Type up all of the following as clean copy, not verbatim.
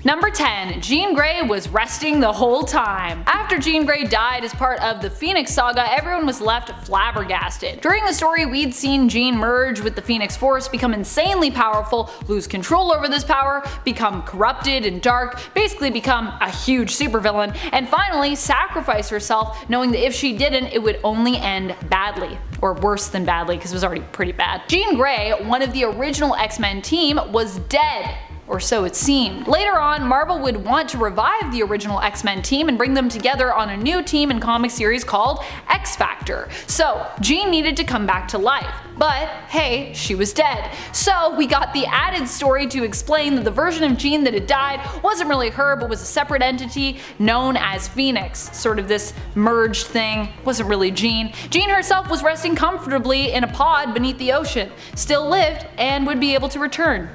Number 10. Jean Grey was resting the whole time. After Jean Grey died as part of the Phoenix Saga, everyone was left flabbergasted. During the story, we'd seen Jean merge with the Phoenix Force, become insanely powerful, lose control over this power, become corrupted and dark, basically become a huge supervillain, and finally sacrifice herself, knowing that if she didn't, it would only end badly. Or worse than badly, because it was already pretty bad. Jean Grey, one of the original X-Men team, was dead. Or so it seemed. Later on, Marvel would want to revive the original X-Men team and bring them together on a new team and comic series called X-Factor. So Jean needed to come back to life. But hey, she was dead. So we got the added story to explain that the version of Jean that had died wasn't really her, but was a separate entity known as Phoenix. Sort of this merged thing. Wasn't really Jean. Jean herself was resting comfortably in a pod beneath the ocean, still lived, and would be able to return.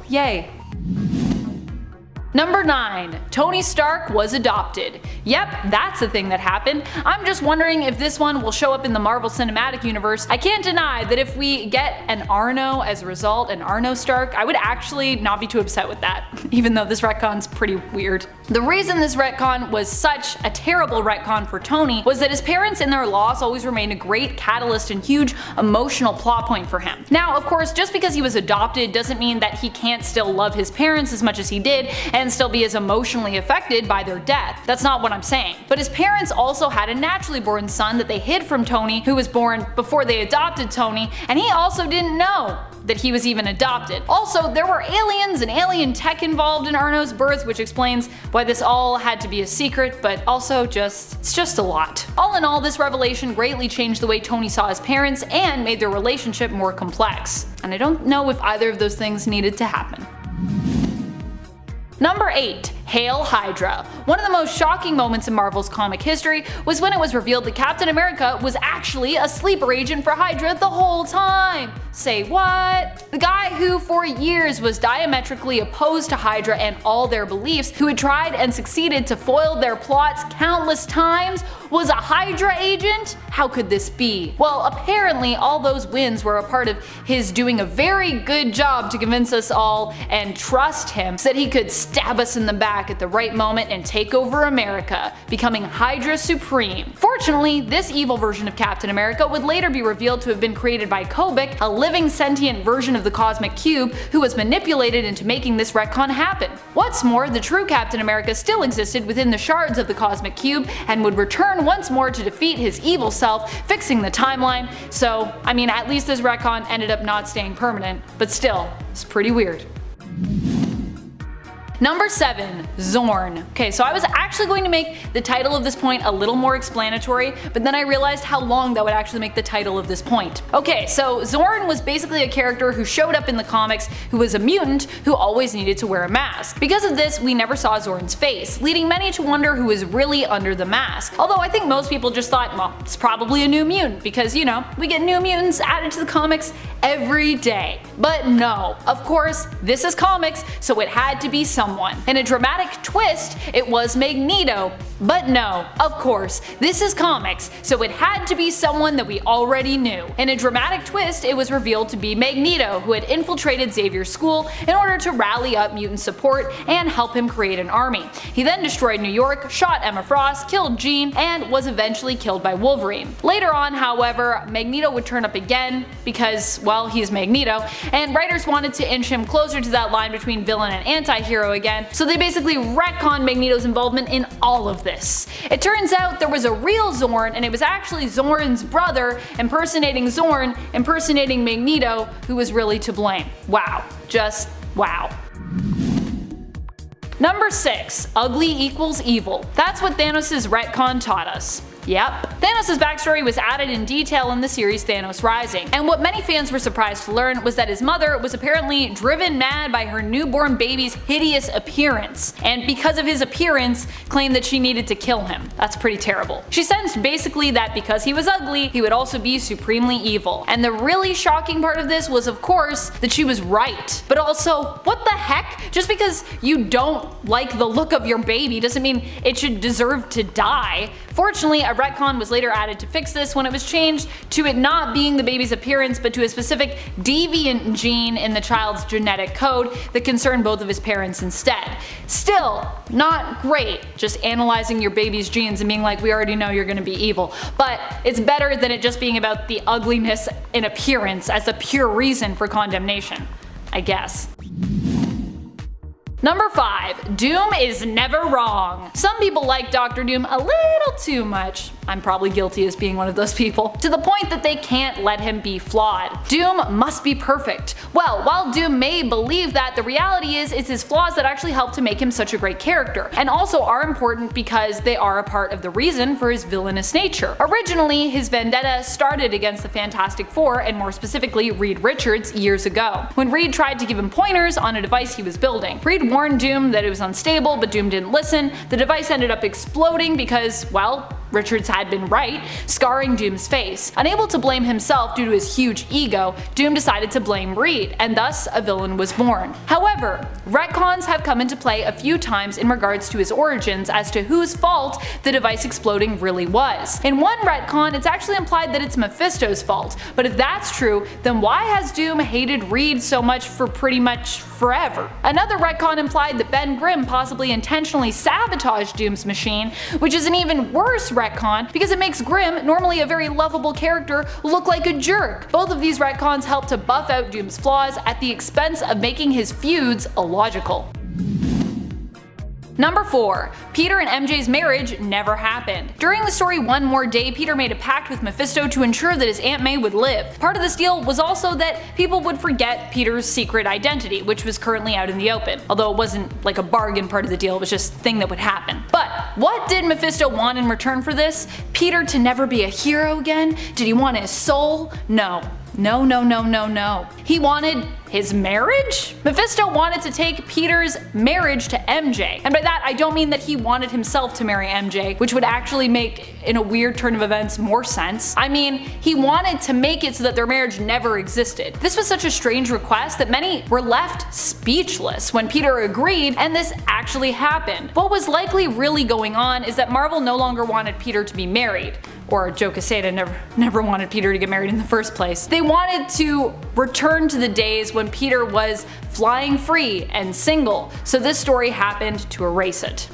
Yay. Number 9. Tony Stark was adopted. Yep, that's a thing that happened. I'm just wondering if this one will show up in the Marvel Cinematic Universe. I can't deny that if we get an Arno as a result, an Arno Stark, I would actually not be too upset with that, even though this retcon's pretty weird. The reason this retcon was such a terrible retcon for Tony was that his parents and their loss always remained a great catalyst and huge emotional plot point for him. Now, of course, just because he was adopted doesn't mean that he can't still love his parents as much as he did and still be as emotionally affected by their death. That's not what I'm saying. But his parents also had a naturally born son that they hid from Tony, who was born before they adopted Tony, and he also didn't know that he was even adopted. Also, there were aliens and alien tech involved in Arno's birth, which explains why this all had to be a secret, but also it's just a lot. All in all, this revelation greatly changed the way Tony saw his parents and made their relationship more complex. And I don't know if either of those things needed to happen. Number 8. Hail Hydra. One of the most shocking moments in Marvel's comic history was when it was revealed that Captain America was actually a sleeper agent for Hydra the whole time. Say what? The guy who for years was diametrically opposed to Hydra and all their beliefs, who had tried and succeeded to foil their plots countless times, was a Hydra agent? How could this be? Well, apparently all those wins were a part of his doing a very good job to convince us all and trust him so that he could stab us in the back at the right moment and take over America, becoming Hydra Supreme. Fortunately, this evil version of Captain America would later be revealed to have been created by Kobik, a living sentient version of the Cosmic Cube who was manipulated into making this retcon happen. What's more, the true Captain America still existed within the shards of the Cosmic Cube and would return once more to defeat his evil self, fixing the timeline. So, I mean, at least this retcon ended up not staying permanent, but still, it's pretty weird. Number 7. Zorn. Okay, so I was actually going to make the title of this point a little more explanatory, but then I realized how long that would actually make the title of this point. Okay, so Zorn was basically a character who showed up in the comics who was a mutant who always needed to wear a mask. Because of this, we never saw Zorn's face, leading many to wonder who was really under the mask. Although I think most people just thought, well, it's probably a new mutant, because, you know, we get new mutants added to the comics every day. But no, of course, this is comics, so it had to be someone. In a dramatic twist, it was Magneto. But no, of course, this is comics, so it had to be someone that we already knew. In a dramatic twist, it was revealed to be Magneto, who had infiltrated Xavier's school in order to rally up mutant support and help him create an army. He then destroyed New York, shot Emma Frost, killed Jean, and was eventually killed by Wolverine. Later on, however, Magneto would turn up again because, well, he's Magneto, and writers wanted to inch him closer to that line between villain and anti-hero again, so they basically retconned Magneto's involvement in all of this. It turns out there was a real Zorn, and it was actually Zorn's brother impersonating Zorn, impersonating Magneto, who was really to blame. Wow. Just wow. Number 6. Ugly equals evil. That's what Thanos' retcon taught us. Yep. Thanos' backstory was added in detail in the series Thanos Rising, and what many fans were surprised to learn was that his mother was apparently driven mad by her newborn baby's hideous appearance, and because of his appearance, claimed that she needed to kill him. That's pretty terrible. She sensed basically that because he was ugly, he would also be supremely evil. And the really shocking part of this was, of course, that she was right. But also, what the heck? Just because you don't like the look of your baby doesn't mean it should deserve to die. Fortunately, a a retcon was later added to fix this when it was changed to it not being the baby's appearance but to a specific deviant gene in the child's genetic code that concerned both of his parents instead. Still, not great, just analyzing your baby's genes and being like, we already know you're gonna be evil. But it's better than it just being about the ugliness in appearance as a pure reason for condemnation, I guess. Number 5. Doom is never wrong. Some people like Dr. Doom a little too much. I'm probably guilty as being one of those people. To the point that they can't let him be flawed. Doom must be perfect. Well, while Doom may believe that, the reality is it's his flaws that actually help to make him such a great character, and also are important because they are a part of the reason for his villainous nature. Originally, his vendetta started against the Fantastic Four, and more specifically Reed Richards, years ago, when Reed tried to give him pointers on a device he was building. Reed warned Doom that it was unstable, but Doom didn't listen. The device ended up exploding because, well, Richards had been right, scarring Doom's face. Unable to blame himself due to his huge ego, Doom decided to blame Reed, and thus a villain was born. However, retcons have come into play a few times in regards to his origins as to whose fault the device exploding really was. In one retcon, it's actually implied that it's Mephisto's fault, but if that's true, then why has Doom hated Reed so much for pretty much forever? Another retcon implied that Ben Grimm possibly intentionally sabotaged Doom's machine, which is an even worse retcon because it makes Grimm, normally a very lovable character, look like a jerk. Both of these retcons help to buff out Doom's flaws at the expense of making his feuds illogical. Number 4. Peter and MJ's marriage never happened. During the story One More Day, Peter made a pact with Mephisto to ensure that his Aunt May would live. Part of this deal was also that people would forget Peter's secret identity, which was currently out in the open. Although it wasn't like a bargain part of the deal, it was just a thing that would happen. But what did Mephisto want in return for this? Peter to never be a hero again? Did he want his soul? No. No, no, no, no, no. He wanted his marriage? Mephisto wanted to take Peter's marriage to MJ. And by that, I don't mean that he wanted himself to marry MJ, which would actually make, in a weird turn of events, more sense. I mean, he wanted to make it so that their marriage never existed. This was such a strange request that many were left speechless when Peter agreed, and this actually happened. What was likely really going on is that Marvel no longer wanted Peter to be married. Or Joe Quesada never wanted Peter to get married in the first place. They wanted to return to the days when Peter was flying free and single, so this story happened to erase it.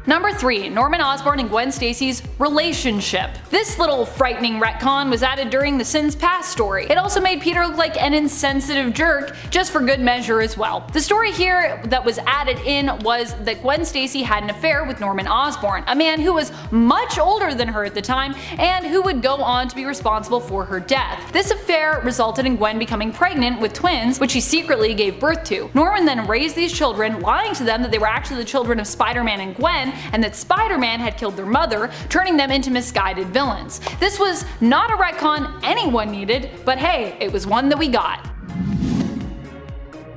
Number 3. Norman Osborn and Gwen Stacy's relationship. This little frightening retcon was added during the Sins Past story. It also made Peter look like an insensitive jerk, just for good measure as well. The story here that was added in was that Gwen Stacy had an affair with Norman Osborn, a man who was much older than her at the time and who would go on to be responsible for her death. This affair resulted in Gwen becoming pregnant with twins, which she secretly gave birth to. Norman then raised these children, lying to them that they were actually the children of Spider-Man and Gwen, and that Spider-Man had killed their mother, turning them into misguided villains. This was not a retcon anyone needed, but hey, it was one that we got.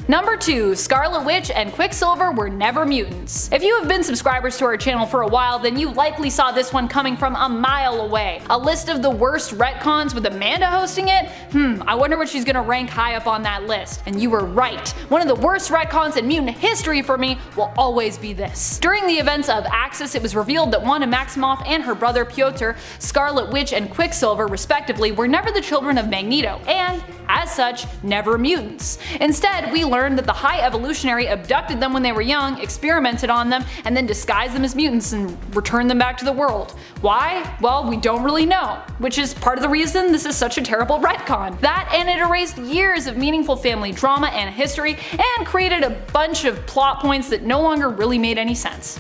Number 2. Scarlet Witch and Quicksilver were never mutants. If you have been subscribers to our channel for a while, then you likely saw this one coming from a mile away. A list of the worst retcons with Amanda hosting it? I wonder what she's gonna rank high up on that list. And you were right. One of the worst retcons in mutant history for me will always be this. During the events of Axis, it was revealed that Wanda Maximoff and her brother Pyotr, Scarlet Witch and Quicksilver respectively, were never the children of Magneto, and as such, never mutants. Instead, we learned that the High Evolutionary abducted them when they were young, experimented on them, and then disguised them as mutants and returned them back to the world. Why? Well, we don't really know, which is part of the reason this is such a terrible retcon. That, and it erased years of meaningful family drama and history, and created a bunch of plot points that no longer really made any sense.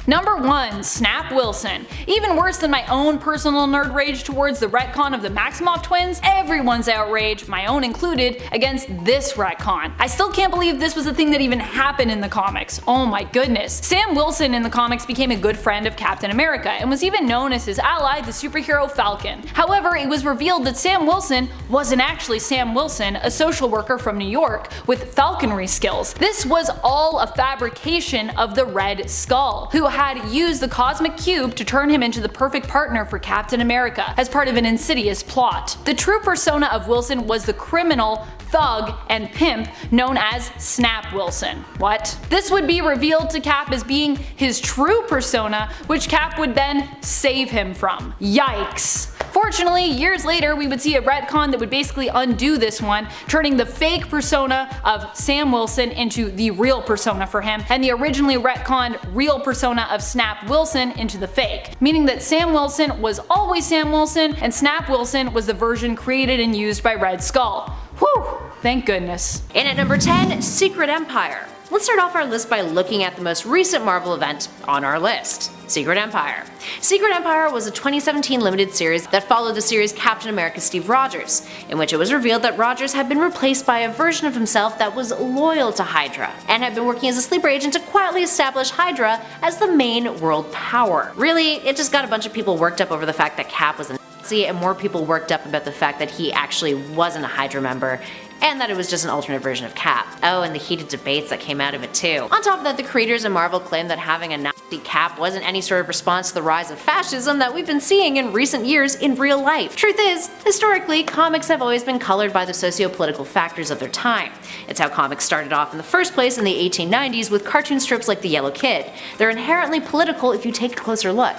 Number 1. Snap Wilson. Even worse than my own personal nerd rage towards the retcon of the Maximoff twins, everyone's outrage, my own included, against this retcon. I still can't believe this was a thing that even happened in the comics. Oh my goodness. Sam Wilson in the comics became a good friend of Captain America, and was even known as his ally, the superhero Falcon. However, it was revealed that Sam Wilson wasn't actually Sam Wilson, a social worker from New York with falconry skills. This was all a fabrication of the Red Skull, who had used the cosmic cube to turn him into the perfect partner for Captain America as part of an insidious plot. The true persona of Wilson was the criminal, thug, and pimp known as Snap Wilson. What? This would be revealed to Cap as being his true persona, which Cap would then save him from. Yikes. Fortunately, years later we would see a retcon that would basically undo this one, turning the fake persona of Sam Wilson into the real persona for him, and the originally retconned real persona of Snap Wilson into the fake, meaning that Sam Wilson was always Sam Wilson and Snap Wilson was the version created and used by Red Skull. Whew, thank goodness. And at number 10, Secret Empire. Let's start off our list by looking at the most recent Marvel event on our list, Secret Empire. Secret Empire was a 2017 limited series that followed the series Captain America Steve Rogers, in which it was revealed that Rogers had been replaced by a version of himself that was loyal to Hydra, and had been working as a sleeper agent to quietly establish Hydra as the main world power. Really, it just got a bunch of people worked up over the fact that Cap was a Nazi, and more people worked up about the fact that he actually wasn't a Hydra member, and that it was just an alternate version of Cap. Oh, and the heated debates that came out of it too. On top of that, the creators of Marvel claimed that having a Nazi Cap wasn't any sort of response to the rise of fascism that we've been seeing in recent years in real life. Truth is, historically, comics have always been colored by the socio-political factors of their time. It's how comics started off in the first place in the 1890s with cartoon strips like The Yellow Kid. They're inherently political if you take a closer look.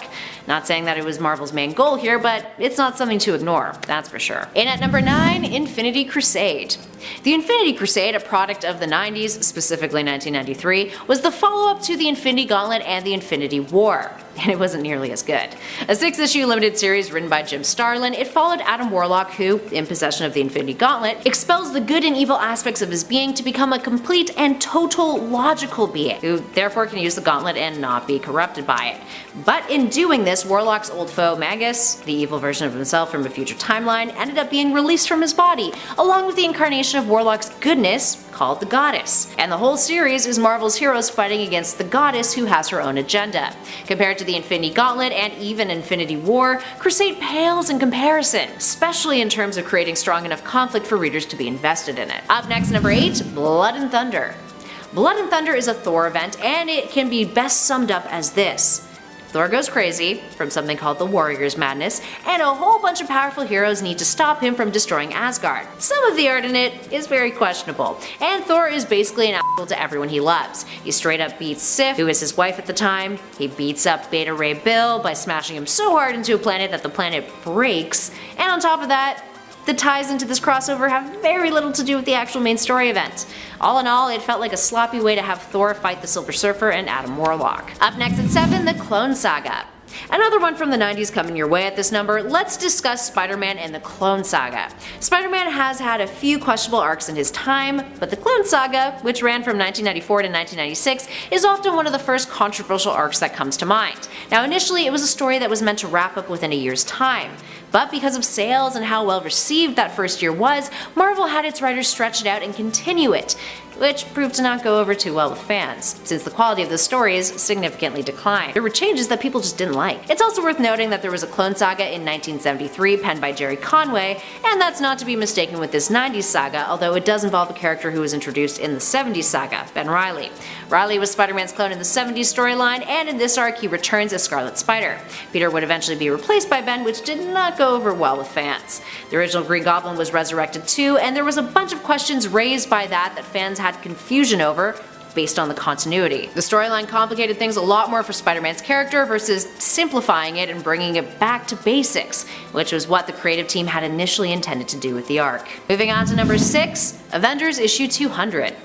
Not saying that it was Marvel's main goal here, but it's not something to ignore, that's for sure. And at number 9, Infinity Crusade. The Infinity Crusade, a product of the 90s, specifically 1993, was the follow-up to the Infinity Gauntlet and the Infinity War, and it wasn't nearly as good. A 6-issue limited series written by Jim Starlin, it followed Adam Warlock who, in possession of the Infinity Gauntlet, expels the good and evil aspects of his being to become a complete and total logical being, who therefore can use the gauntlet and not be corrupted by it. But in doing this, Warlock's old foe Magus, the evil version of himself from a future timeline, ended up being released from his body, along with the incarnation of Warlock's goodness, called the Goddess. And the whole series is Marvel's heroes fighting against the Goddess who has her own agenda. Compared to the Infinity Gauntlet and even Infinity War, Crusade pales in comparison, especially in terms of creating strong enough conflict for readers to be invested in it. Up next, number 8, Blood and Thunder. Blood and Thunder is a Thor event, and it can be best summed up as this. Thor goes crazy from something called the Warrior's Madness, and a whole bunch of powerful heroes need to stop him from destroying Asgard. Some of the art in it is very questionable, and Thor is basically an asshole to everyone he loves. He straight up beats Sif, who is his wife at the time. He beats up Beta Ray Bill by smashing him so hard into a planet that the planet breaks, and on top of that, the ties into this crossover have very little to do with the actual main story event. All in all, it felt like a sloppy way to have Thor fight the Silver Surfer and Adam Warlock. Up next at 7, the Clone Saga. Another one from the 90s coming your way at this number, let's discuss Spider-Man and the Clone Saga. Spider-Man has had a few questionable arcs in his time, but the Clone Saga, which ran from 1994 to 1996, is often one of the first controversial arcs that comes to mind. Now initially it was a story that was meant to wrap up within a year's time, but because of sales and how well received that first year was, Marvel had its writers stretch it out and continue it, which proved to not go over too well with fans, since the quality of the stories significantly declined. There were changes that people just didn't like. It's also worth noting that there was a Clone Saga in 1973 penned by Jerry Conway, and that's not to be mistaken with this 90s saga, although it does involve a character who was introduced in the 70s saga, Ben Reilly. Reilly was Spider-Man's clone in the 70s storyline, and in this arc he returns as Scarlet Spider. Peter would eventually be replaced by Ben, which did not go over well with fans. The original Green Goblin was resurrected too, and there was a bunch of questions raised by that fans had confusion over based on the continuity. The storyline complicated things a lot more for Spider-Man's character versus simplifying it and bringing it back to basics, which was what the creative team had initially intended to do with the arc. Moving on to number 6, Avengers issue 200.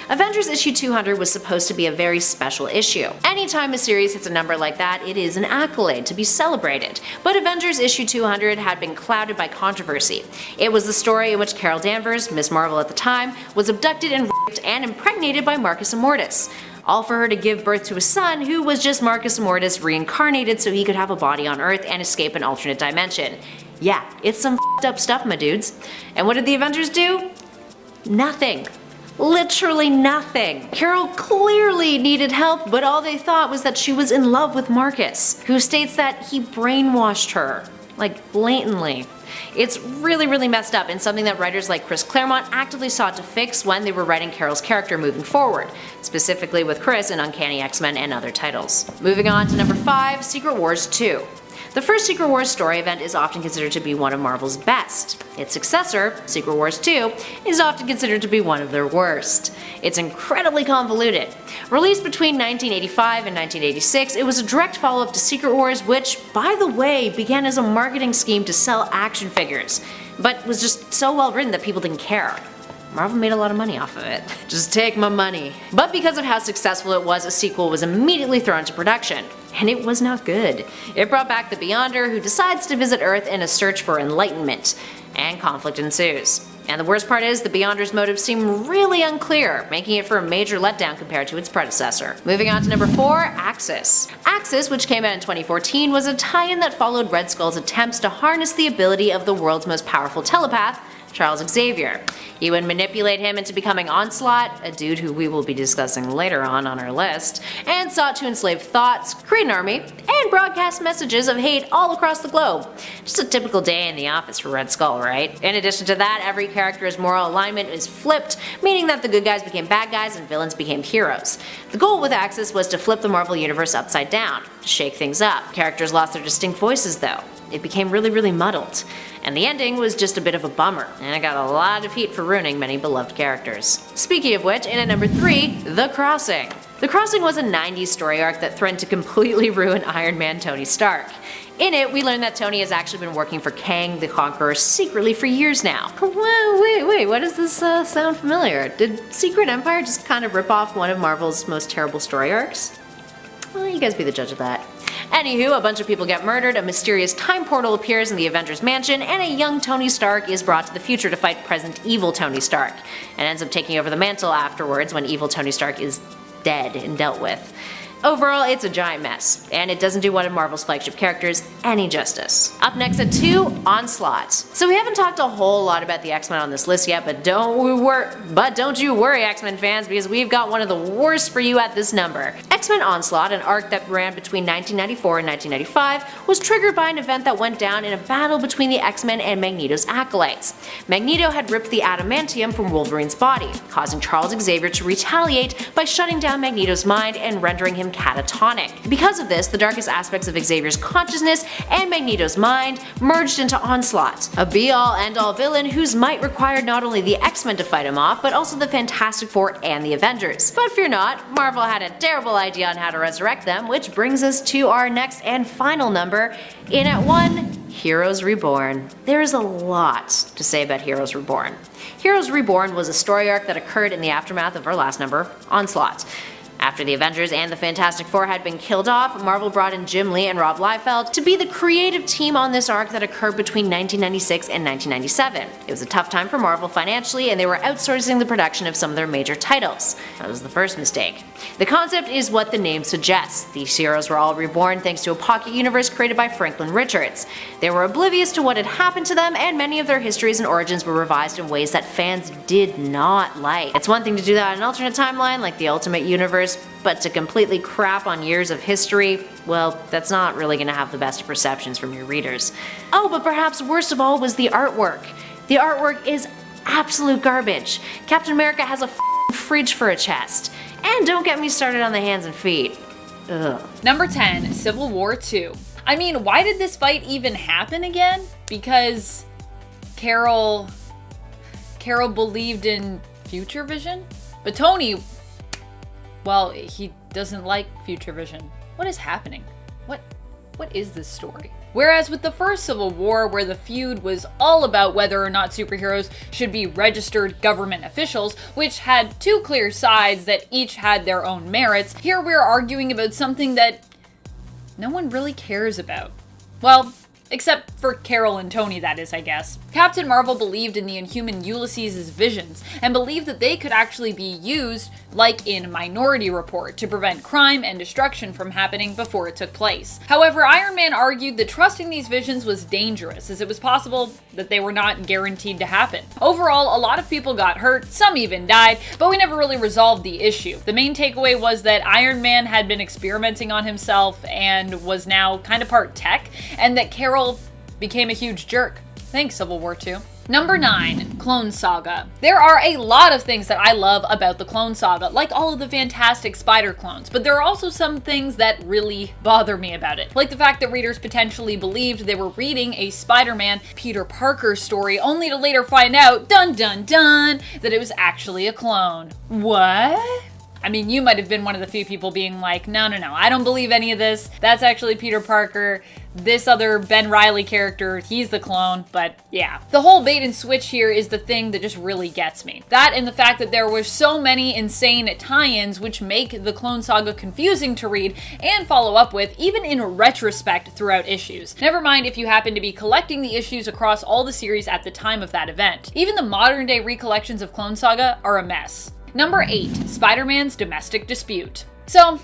Avengers issue 200 was supposed to be a very special issue. Anytime a series hits a number like that, it is an accolade to be celebrated. But Avengers issue 200 had been clouded by controversy. It was the story in which Carol Danvers, Ms. Marvel at the time, was abducted and raped and impregnated by Marcus Immortus. All for her to give birth to a son who was just Marcus Immortus reincarnated so he could have a body on Earth and escape an alternate dimension. Yeah, it's some f***ed up stuff, my dudes. And what did the Avengers do? Nothing. Literally nothing. Carol clearly needed help, but all they thought was that she was in love with Marcus, who states that he brainwashed her. Like, blatantly. It's really messed up and something that writers like Chris Claremont actively sought to fix when they were writing Carol's character moving forward, specifically with Chris in Uncanny X-Men and other titles. Moving on to number 5, Secret Wars 2. The first Secret Wars story event is often considered to be one of Marvel's best. Its successor, Secret Wars 2, is often considered to be one of their worst. It's incredibly convoluted. Released between 1985 and 1986, it was a direct follow-up to Secret Wars, which, by the way, began as a marketing scheme to sell action figures, but was just so well written that people didn't care. Marvel made a lot of money off of it. Just take my money. But because of how successful it was, a sequel was immediately thrown into production. And it was not good. It brought back the Beyonder, who decides to visit Earth in a search for enlightenment. And conflict ensues. And the worst part is, the Beyonder's motives seem really unclear, making it for a major letdown compared to its predecessor. Moving on to number 4, Axis. Axis, which came out in 2014, was a tie-in that followed Red Skull's attempts to harness the ability of the world's most powerful telepath, Charles Xavier. He would manipulate him into becoming Onslaught, a dude who we will be discussing later on our list, and sought to enslave thoughts, create an army, and broadcast messages of hate all across the globe. Just a typical day in the office for Red Skull, right? In addition to that, every character's moral alignment is flipped, meaning that the good guys became bad guys and villains became heroes. The goal with Axis was to flip the Marvel Universe upside down, to shake things up. Characters lost their distinct voices though. It became really muddled. And the ending was just a bit of a bummer, and it got a lot of heat for ruining many beloved characters. Speaking of which, in at number 3, The Crossing. The Crossing was a 90s story arc that threatened to completely ruin Iron Man Tony Stark. In it, we learn that Tony has actually been working for Kang the Conqueror secretly for years now. Wait, why does this sound familiar? Did Secret Empire just kind of rip off one of Marvel's most terrible story arcs? Well, you guys be the judge of that. Anywho, a bunch of people get murdered, a mysterious time portal appears in the Avengers mansion, and a young Tony Stark is brought to the future to fight present evil Tony Stark, and ends up taking over the mantle afterwards when evil Tony Stark is dead and dealt with. Overall, it's a giant mess, and it doesn't do one of Marvel's flagship characters any justice. Up next at 2, Onslaught. So we haven't talked a whole lot about the X-Men on this list yet, but don't you worry, X-Men fans, because we've got one of the worst for you at this number. X-Men Onslaught, an arc that ran between 1994 and 1995, was triggered by an event that went down in a battle between the X-Men and Magneto's acolytes. Magneto had ripped the adamantium from Wolverine's body, causing Charles Xavier to retaliate by shutting down Magneto's mind and rendering him catatonic. Because of this, the darkest aspects of Xavier's consciousness and Magneto's mind merged into Onslaught, a be-all end-all villain whose might required not only the X-Men to fight him off, but also the Fantastic Four and the Avengers. But fear not, Marvel had a terrible idea on how to resurrect them, which brings us to our next and final number, in at 1, Heroes Reborn. There is a lot to say about Heroes Reborn. Heroes Reborn was a story arc that occurred in the aftermath of our last number, Onslaught. After the Avengers and the Fantastic Four had been killed off, Marvel brought in Jim Lee and Rob Liefeld to be the creative team on this arc that occurred between 1996 and 1997. It was a tough time for Marvel financially, and they were outsourcing the production of some of their major titles. That was the first mistake. The concept is what the name suggests. These heroes were all reborn thanks to a pocket universe created by Franklin Richards. They were oblivious to what had happened to them, and many of their histories and origins were revised in ways that fans did not like. It's one thing to do that in an alternate timeline, like the Ultimate Universe, but to completely crap on years of history, well, that's not really going to have the best perceptions from your readers. Oh, but perhaps worst of all was the artwork. The artwork is absolute garbage. Captain America has a fridge for a chest. And don't get me started on the hands and feet. Ugh. Number 10, Civil War 2. I mean, why did this fight even happen again? Because Carol believed in future vision? But Tony, well, he doesn't like future vision. What is happening? What is this story? Whereas with the first Civil War, where the feud was all about whether or not superheroes should be registered government officials, which had two clear sides that each had their own merits, here we're arguing about something that no one really cares about. Well, except for Carol and Tony, that is, I guess. Captain Marvel believed in the Inhuman Ulysses' visions, and believed that they could actually be used, like in Minority Report, to prevent crime and destruction from happening before it took place. However, Iron Man argued that trusting these visions was dangerous, as it was possible that they were not guaranteed to happen. Overall, a lot of people got hurt, some even died, but we never really resolved the issue. The main takeaway was that Iron Man had been experimenting on himself and was now kind of part tech, and that Carol became a huge jerk. Thanks, Civil War II. Number 9, Clone Saga. There are a lot of things that I love about the Clone Saga, like all of the fantastic spider clones, but there are also some things that really bother me about it. Like the fact that readers potentially believed they were reading a Spider-Man Peter Parker story, only to later find out, dun dun dun, that it was actually a clone. What? I mean, you might have been one of the few people being like, no, I don't believe any of this. That's actually Peter Parker. This other Ben Reilly character, he's the clone, but yeah. The whole bait and switch here is the thing that just really gets me. That and the fact that there were so many insane tie-ins which make the Clone Saga confusing to read and follow up with, even in retrospect throughout issues. Never mind if you happen to be collecting the issues across all the series at the time of that event. Even the modern day recollections of Clone Saga are a mess. Number 8, Spider-Man's domestic dispute. So,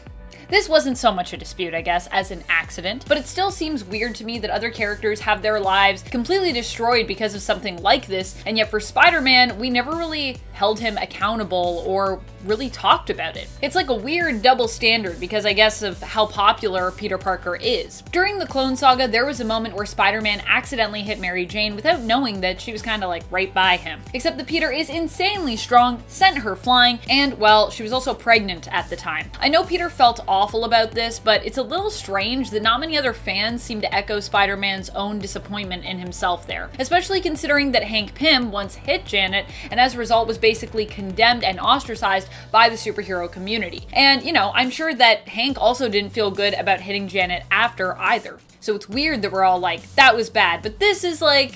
this wasn't so much a dispute, I guess, as an accident, but it still seems weird to me that other characters have their lives completely destroyed because of something like this, and yet for Spider-Man, we never really held him accountable or really talked about it. It's like a weird double standard because I guess of how popular Peter Parker is. During the Clone Saga, there was a moment where Spider-Man accidentally hit Mary Jane without knowing that she was kind of like right by him. Except that Peter is insanely strong, sent her flying, and well, she was also pregnant at the time. I know Peter felt awful about this, but it's a little strange that not many other fans seem to echo Spider-Man's own disappointment in himself there, especially considering that Hank Pym once hit Janet and as a result was basically condemned and ostracized by the superhero community. And, you know, I'm sure that Hank also didn't feel good about hitting Janet after either. So it's weird that we're all like, that was bad, but this is like,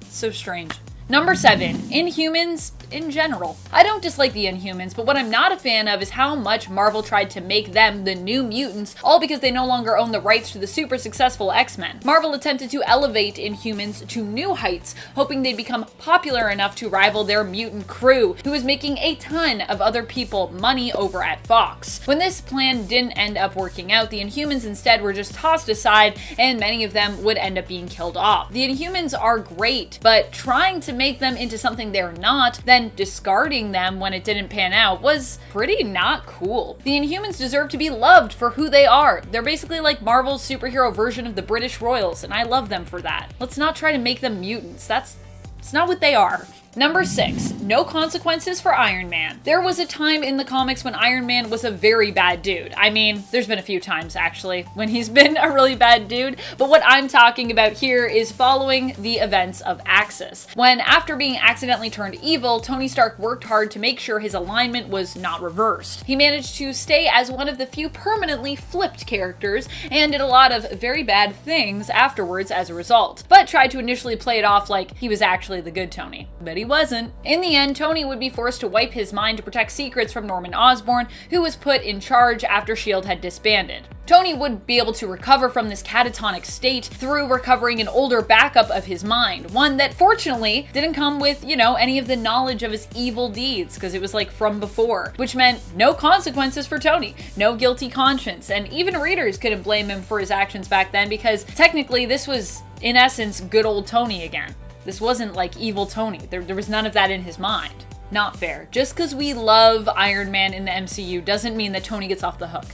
so strange. Number 7, Inhumans in general. I don't dislike the Inhumans, but what I'm not a fan of is how much Marvel tried to make them the New Mutants, all because they no longer own the rights to the super successful X-Men. Marvel attempted to elevate Inhumans to new heights, hoping they'd become popular enough to rival their mutant crew, who was making a ton of other people money over at Fox. When this plan didn't end up working out, the Inhumans instead were just tossed aside, and many of them would end up being killed off. The Inhumans are great, but trying to make them into something they're not, then discarding them when it didn't pan out was pretty not cool. The Inhumans deserve to be loved for who they are. They're basically like Marvel's superhero version of the British Royals, and I love them for that. Let's not try to make them mutants. It's not what they are. Number 6, no consequences for Iron Man. There was a time in the comics when Iron Man was a very bad dude. I mean, there's been a few times actually when he's been a really bad dude, but what I'm talking about here is following the events of Axis. When after being accidentally turned evil, Tony Stark worked hard to make sure his alignment was not reversed. He managed to stay as one of the few permanently flipped characters and did a lot of very bad things afterwards as a result, but tried to initially play it off like he was actually the good Tony. But he wasn't. In the end, Tony would be forced to wipe his mind to protect secrets from Norman Osborn, who was put in charge after S.H.I.E.L.D. had disbanded. Tony would be able to recover from this catatonic state through recovering an older backup of his mind, one that fortunately didn't come with, you know, any of the knowledge of his evil deeds, because it was like from before, which meant no consequences for Tony, no guilty conscience, and even readers couldn't blame him for his actions back then because technically this was, in essence, good old Tony again. This wasn't like evil Tony. There was none of that in his mind. Not fair. Just because we love Iron Man in the MCU doesn't mean that Tony gets off the hook.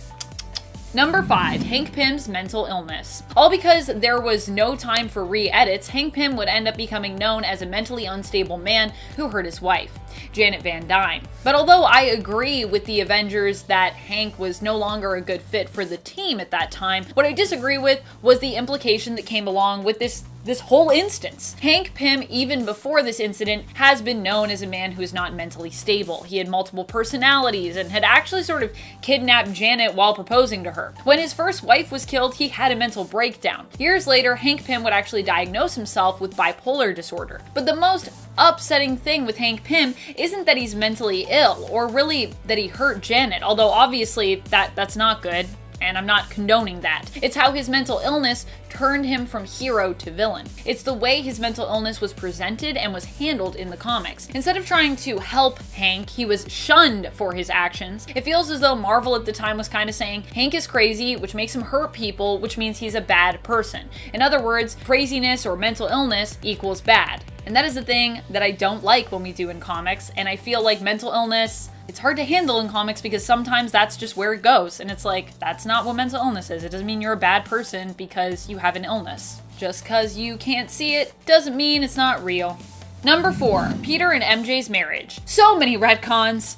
Number 5, Hank Pym's mental illness. All because there was no time for re-edits, Hank Pym would end up becoming known as a mentally unstable man who hurt his wife, Janet Van Dyne. But although I agree with the Avengers that Hank was no longer a good fit for the team at that time, what I disagree with was the implication that came along with this whole instance. Hank Pym, even before this incident, has been known as a man who is not mentally stable. He had multiple personalities and had actually sort of kidnapped Janet while proposing to her. When his first wife was killed, he had a mental breakdown. Years later, Hank Pym would actually diagnose himself with bipolar disorder. But the most upsetting thing with Hank Pym isn't that he's mentally ill, or really that he hurt Janet, although obviously that's not good. And I'm not condoning that. It's how his mental illness turned him from hero to villain. It's the way his mental illness was presented and was handled in the comics. Instead of trying to help Hank, he was shunned for his actions. It feels as though Marvel at the time was kind of saying, Hank is crazy, which makes him hurt people, which means he's a bad person. In other words, craziness or mental illness equals bad. And that is the thing that I don't like when we do in comics, and I feel like mental illness, it's hard to handle in comics because sometimes that's just where it goes, and it's like, that's not what mental illness is. It doesn't mean you're a bad person because you have an illness. Just cause you can't see it doesn't mean it's not real. Number 4, Peter and MJ's marriage. So many retcons.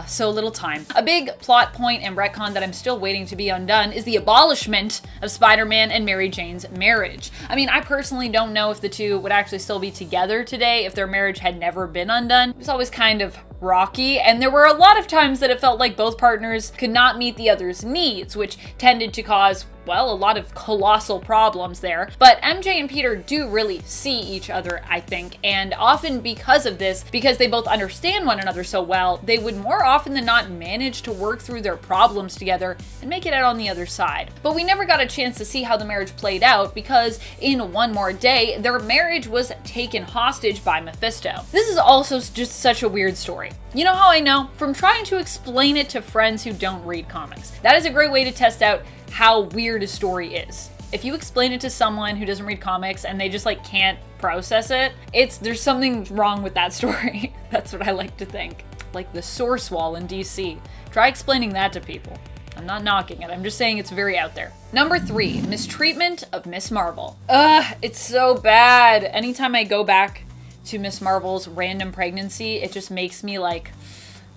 So little time. A big plot point and retcon that I'm still waiting to be undone is the abolishment of Spider-Man and Mary Jane's marriage. I mean, I personally don't know if the two would actually still be together today if their marriage had never been undone. It was always kind of rocky, and there were a lot of times that it felt like both partners could not meet the other's needs, which tended to cause, well, a lot of colossal problems there. But MJ and Peter do really see each other, I think, and often because of this, because they both understand one another so well, they would more often than not manage to work through their problems together and make it out on the other side. But we never got a chance to see how the marriage played out because in One More Day, their marriage was taken hostage by Mephisto. This is also just such a weird story. You know how I know? From trying to explain it to friends who don't read comics. That is a great way to test out how weird a story is. If you explain it to someone who doesn't read comics and they just like can't process it, there's something wrong with that story. That's what I like to think. Like the source wall in DC. Try explaining that to people. I'm not knocking it, I'm just saying it's very out there. Number 3, mistreatment of Miss Marvel. It's so bad. Anytime I go back to Miss Marvel's random pregnancy, it just makes me like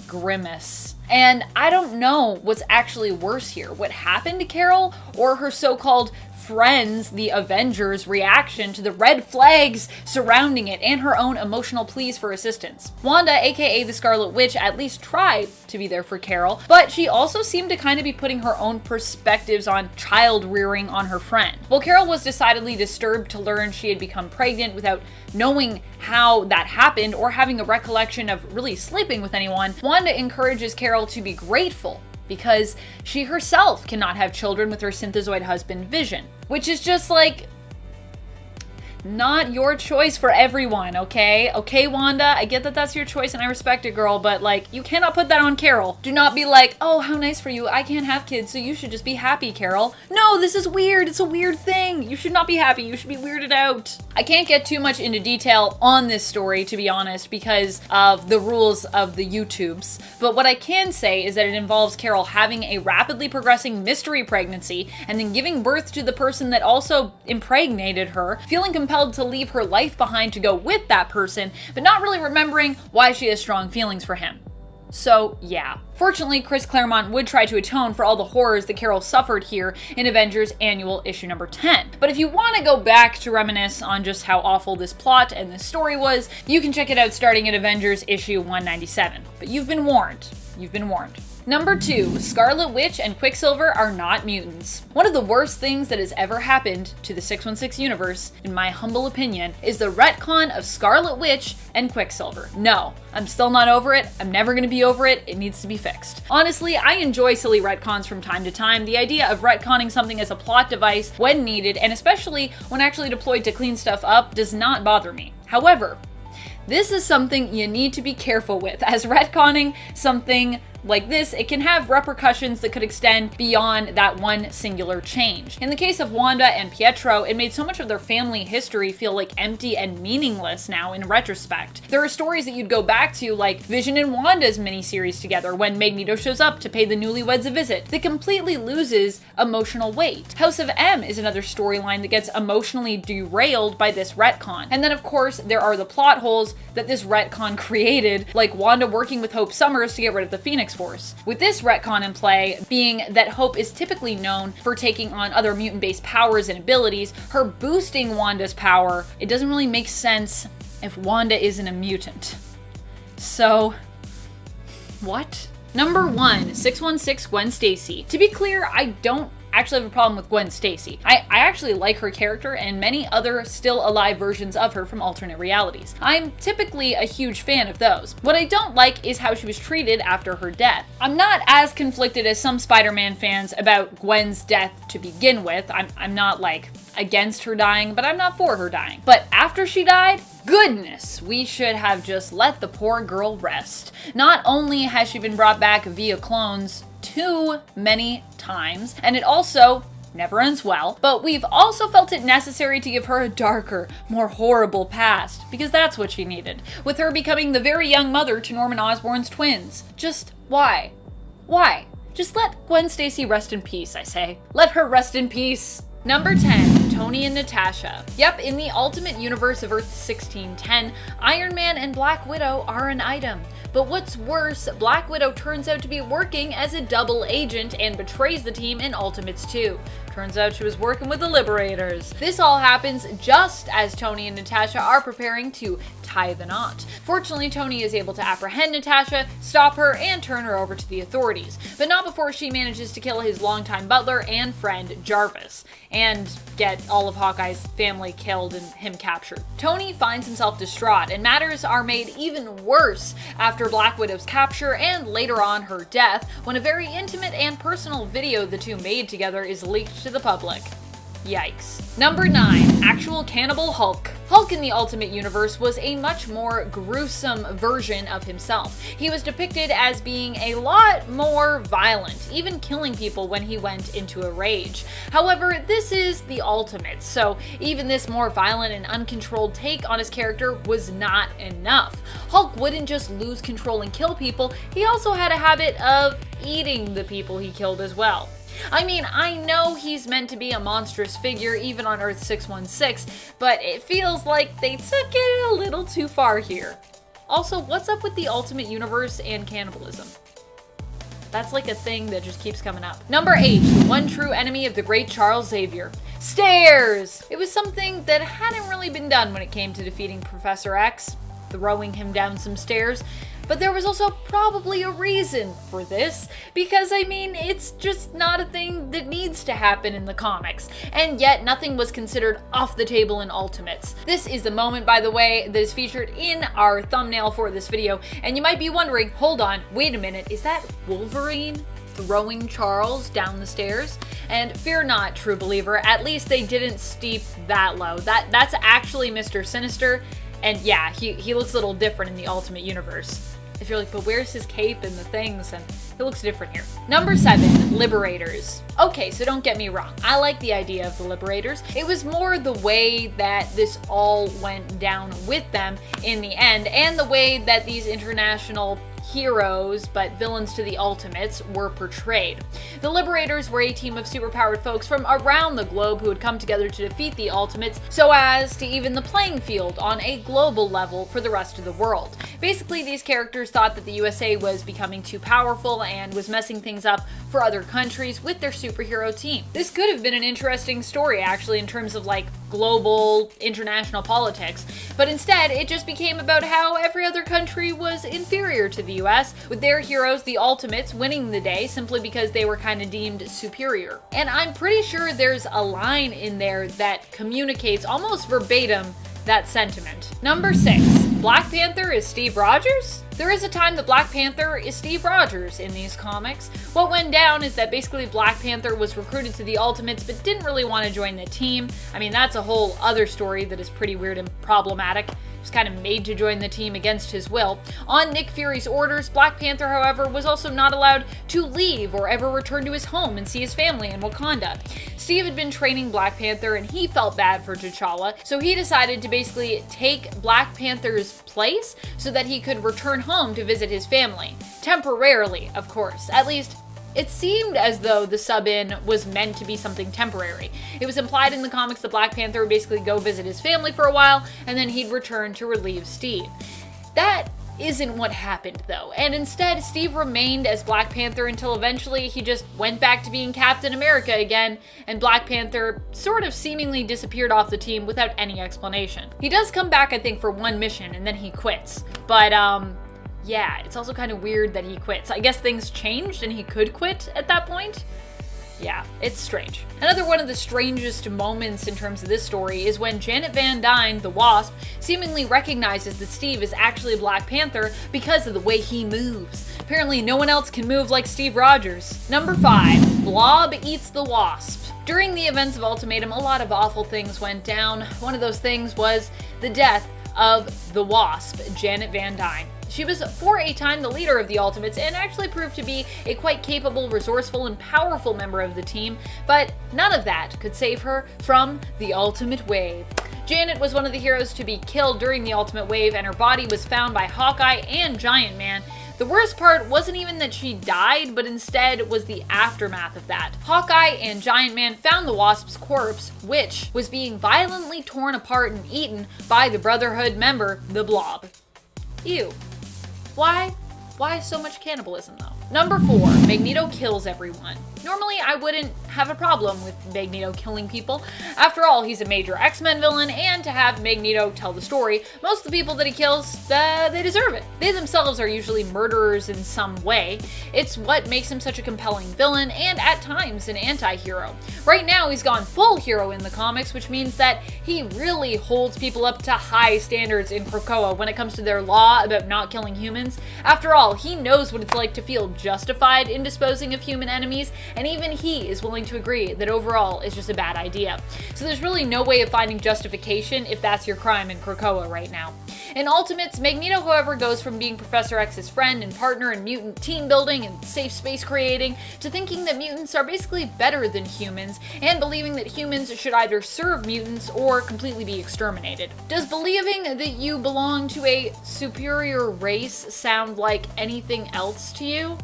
grimace. And I don't know what's actually worse here, what happened to Carol or her so-called friends, the Avengers' reaction to the red flags surrounding it and her own emotional pleas for assistance. Wanda, aka the Scarlet Witch, at least tried to be there for Carol, but she also seemed to kind of be putting her own perspectives on child rearing on her friend. While Carol was decidedly disturbed to learn she had become pregnant without knowing how that happened or having a recollection of really sleeping with anyone, Wanda encourages Carol to be grateful because she herself cannot have children with her synthezoid husband Vision, which is just like not your choice for everyone, okay? Okay, Wanda, I get that that's your choice and I respect it, girl, but like, you cannot put that on Carol. Do not be like, oh, how nice for you, I can't have kids, so you should just be happy, Carol. No, this is weird, it's a weird thing. You should not be happy, you should be weirded out. I can't get too much into detail on this story, to be honest, because of the rules of the YouTubes, but what I can say is that it involves Carol having a rapidly progressing mystery pregnancy and then giving birth to the person that also impregnated her, feeling compelled to leave her life behind to go with that person, but not really remembering why she has strong feelings for him. So yeah. Fortunately, Chris Claremont would try to atone for all the horrors that Carol suffered here in Avengers Annual issue number 10. But if you want to go back to reminisce on just how awful this plot and this story was, you can check it out starting at Avengers issue 197. But you've been warned. You've been warned. Number 2, Scarlet Witch and Quicksilver are not mutants. One of the worst things that has ever happened to the 616 universe, in my humble opinion, is the retcon of Scarlet Witch and Quicksilver. No, I'm still not over it. I'm never gonna be over it. It needs to be fixed. Honestly, I enjoy silly retcons from time to time. The idea of retconning something as a plot device when needed, and especially when actually deployed to clean stuff up, does not bother me. However, this is something you need to be careful with, as retconning something like this, it can have repercussions that could extend beyond that one singular change. In the case of Wanda and Pietro, it made so much of their family history feel like empty and meaningless now in retrospect. There are stories that you'd go back to, like Vision and Wanda's miniseries together when Magneto shows up to pay the newlyweds a visit, that completely loses emotional weight. House of M is another storyline that gets emotionally derailed by this retcon. And then of course, there are the plot holes that this retcon created, like Wanda working with Hope Summers to get rid of the Phoenix Force. With this retcon in play, being that Hope is typically known for taking on other mutant-based powers and abilities, her boosting Wanda's power, it doesn't really make sense if Wanda isn't a mutant. So, what? Number 1, 616 Gwen Stacy. To be clear, I don't actually have a problem with Gwen Stacy. I actually like her character and many other still alive versions of her from alternate realities. I'm typically a huge fan of those. What I don't like is how she was treated after her death. I'm not as conflicted as some Spider-Man fans about Gwen's death to begin with. I'm not like against her dying, but I'm not for her dying. But after she died, goodness, we should have just let the poor girl rest. Not only has she been brought back via clones too many times, and it also never ends well, but we've also felt it necessary to give her a darker, more horrible past, because that's what she needed, with her becoming the very young mother to Norman Osborn's twins. Just why? Why? Just let Gwen Stacy rest in peace, I say. Let her rest in peace. Number 10, Tony and Natasha. Yep, in the Ultimate Universe of Earth 1610, Iron Man and Black Widow are an item. But what's worse, Black Widow turns out to be working as a double agent and betrays the team in Ultimates 2. Turns out she was working with the Liberators. This all happens just as Tony and Natasha are preparing to tie the knot. Fortunately, Tony is able to apprehend Natasha, stop her, and turn her over to the authorities, but not before she manages to kill his longtime butler and friend Jarvis, and get all of Hawkeye's family killed and him captured. Tony finds himself distraught, and matters are made even worse after Black Widow's capture and later on her death, when a very intimate and personal video the two made together is leaked to the public. Yikes. Number 9. Actual Cannibal Hulk. Hulk in the Ultimate Universe was a much more gruesome version of himself. He was depicted as being a lot more violent, even killing people when he went into a rage. However, this is the Ultimate, so even this more violent and uncontrolled take on his character was not enough. Hulk wouldn't just lose control and kill people, he also had a habit of eating the people he killed as well. I mean, I know he's meant to be a monstrous figure even on Earth 616, but it feels like they took it a little too far here. Also, what's up with the Ultimate Universe and cannibalism? That's like a thing that just keeps coming up. Number 8, the one true enemy of the great Charles Xavier. Stairs! It was something that hadn't really been done when it came to defeating Professor X, throwing him down some stairs. But there was also probably a reason for this, because I mean, it's just not a thing that needs to happen in the comics, and yet nothing was considered off the table in Ultimates. This is the moment, by the way, that is featured in our thumbnail for this video, and you might be wondering, hold on, wait a minute, is that Wolverine throwing Charles down the stairs? And fear not, true believer, at least they didn't steep that low. That's actually Mr. Sinister, and yeah, he looks a little different in the Ultimate Universe. If you're like, but where's his cape and the things? And it looks different here. Number 7, Liberators. Okay, so don't get me wrong. I like the idea of the Liberators. It was more the way that this all went down with them in the end, and the way that these international heroes, but villains to the Ultimates, were portrayed. The Liberators were a team of superpowered folks from around the globe who had come together to defeat the Ultimates so as to even the playing field on a global level for the rest of the world. Basically, these characters thought that the USA was becoming too powerful and was messing things up for other countries with their superhero team. This could have been an interesting story, actually, in terms of like global international politics, but instead it just became about how every other country was inferior to the US, with their heroes, the Ultimates, winning the day simply because they were kind of deemed superior. And I'm pretty sure there's a line in there that communicates almost verbatim that sentiment. Number 6, Black Panther is Steve Rogers? There is a time that Black Panther is Steve Rogers in these comics. What went down is that basically Black Panther was recruited to the Ultimates but didn't really want to join the team. I mean, that's a whole other story that is pretty weird and problematic. He was kind of made to join the team against his will. On Nick Fury's orders, Black Panther, however, was also not allowed to leave or ever return to his home and see his family in Wakanda. Steve had been training Black Panther and he felt bad for T'Challa, so he decided to basically take Black Panther's place so that he could return home to visit his family. Temporarily, of course. At least, it seemed as though the sub-in was meant to be something temporary. It was implied in the comics that Black Panther would basically go visit his family for a while, and then he'd return to relieve Steve. That isn't what happened, though, and instead Steve remained as Black Panther until eventually he just went back to being Captain America again, and Black Panther sort of seemingly disappeared off the team without any explanation. He does come back, I think, for one mission, and then he quits. But, yeah, it's also kind of weird that he quits. I guess things changed and he could quit at that point? Yeah, it's strange. Another one of the strangest moments in terms of this story is when Janet Van Dyne, the Wasp, seemingly recognizes that Steve is actually Black Panther because of the way he moves. Apparently no one else can move like Steve Rogers. Number 5, Blob eats the Wasp. During the events of Ultimatum, a lot of awful things went down. One of those things was the death of the Wasp, Janet Van Dyne. She was for a time the leader of the Ultimates and actually proved to be a quite capable, resourceful, and powerful member of the team, but none of that could save her from the Ultimate Wave. Janet was one of the heroes to be killed during the Ultimate Wave, and her body was found by Hawkeye and Giant Man, The worst part wasn't even that she died, but instead was the aftermath of that. Hawkeye and Giant Man found the Wasp's corpse, which was being violently torn apart and eaten by the Brotherhood member, the Blob. Ew. Why? Why so much cannibalism though? Number 4, Magneto kills everyone. Normally, I wouldn't have a problem with Magneto killing people. After all, he's a major X-Men villain, and to have Magneto tell the story, most of the people that he kills, they deserve it. They themselves are usually murderers in some way. It's what makes him such a compelling villain, and at times an anti-hero. Right now, he's gone full hero in the comics, which means that he really holds people up to high standards in Krakoa when it comes to their law about not killing humans. After all, he knows what it's like to feel justified in disposing of human enemies, and even he is willing to agree that overall it's just a bad idea. So there's really no way of finding justification if that's your crime in Krakoa right now. In Ultimates, Magneto, however, goes from being Professor X's friend and partner in mutant team building and safe space creating to thinking that mutants are basically better than humans and believing that humans should either serve mutants or completely be exterminated. Does believing that you belong to a superior race sound like anything else to you?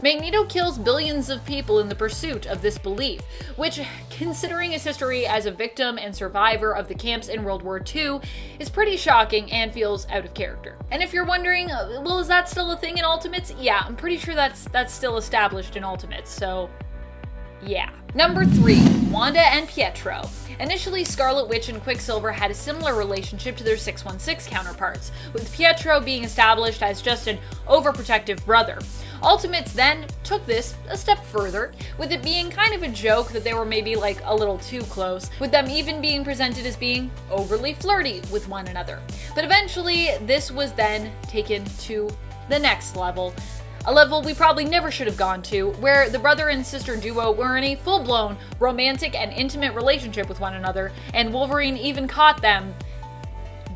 Magneto kills billions of people in the pursuit of this belief, which, considering his history as a victim and survivor of the camps in World War II, is pretty shocking and feels out of character. And if you're wondering, well, is that still a thing in Ultimates? Yeah, I'm pretty sure that's still established in Ultimates, so yeah. Number 3, Wanda and Pietro. Initially, Scarlet Witch and Quicksilver had a similar relationship to their 616 counterparts, with Pietro being established as just an overprotective brother. Ultimates then took this a step further, with it being kind of a joke that they were maybe like a little too close, with them even being presented as being overly flirty with one another. But eventually, this was then taken to the next level. A level we probably never should have gone to, where the brother and sister duo were in a full-blown romantic and intimate relationship with one another, and Wolverine even caught them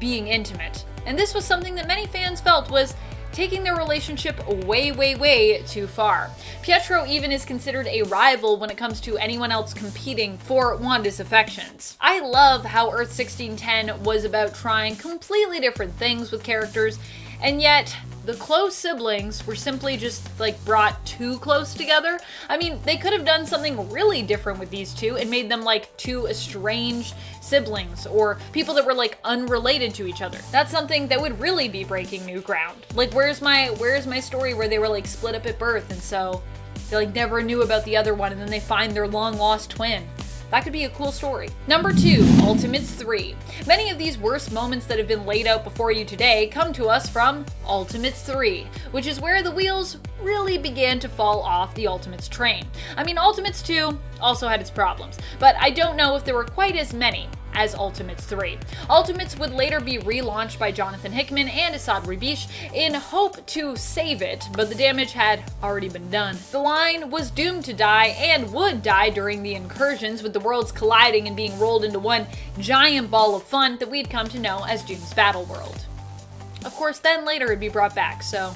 being intimate. And this was something that many fans felt was taking their relationship way too far. Pietro even is considered a rival when it comes to anyone else competing for Wanda's affections. I love how Earth 1610 was about trying completely different things with characters, and yet the close siblings were simply just like brought too close together. I mean, they could have done something really different with these two and made them like two estranged siblings or people that were like unrelated to each other. That's something that would really be breaking new ground. Like, where's my story where they were like split up at birth and so they like never knew about the other one and then they find their long lost twin? That could be a cool story. Number 2, Ultimates 3. Many of these worst moments that have been laid out before you today come to us from Ultimates 3, which is where the wheels really began to fall off the Ultimates train. I mean, Ultimates 2 also had its problems, but I don't know if there were quite as many as Ultimates 3. Ultimates would later be relaunched by Jonathan Hickman and Asad Ribish in hope to save it, but the damage had already been done. The line was doomed to die and would die during the incursions, with the worlds colliding and being rolled into one giant ball of fun that we'd come to know as Doom's Battle World. Of course, then later it'd be brought back, so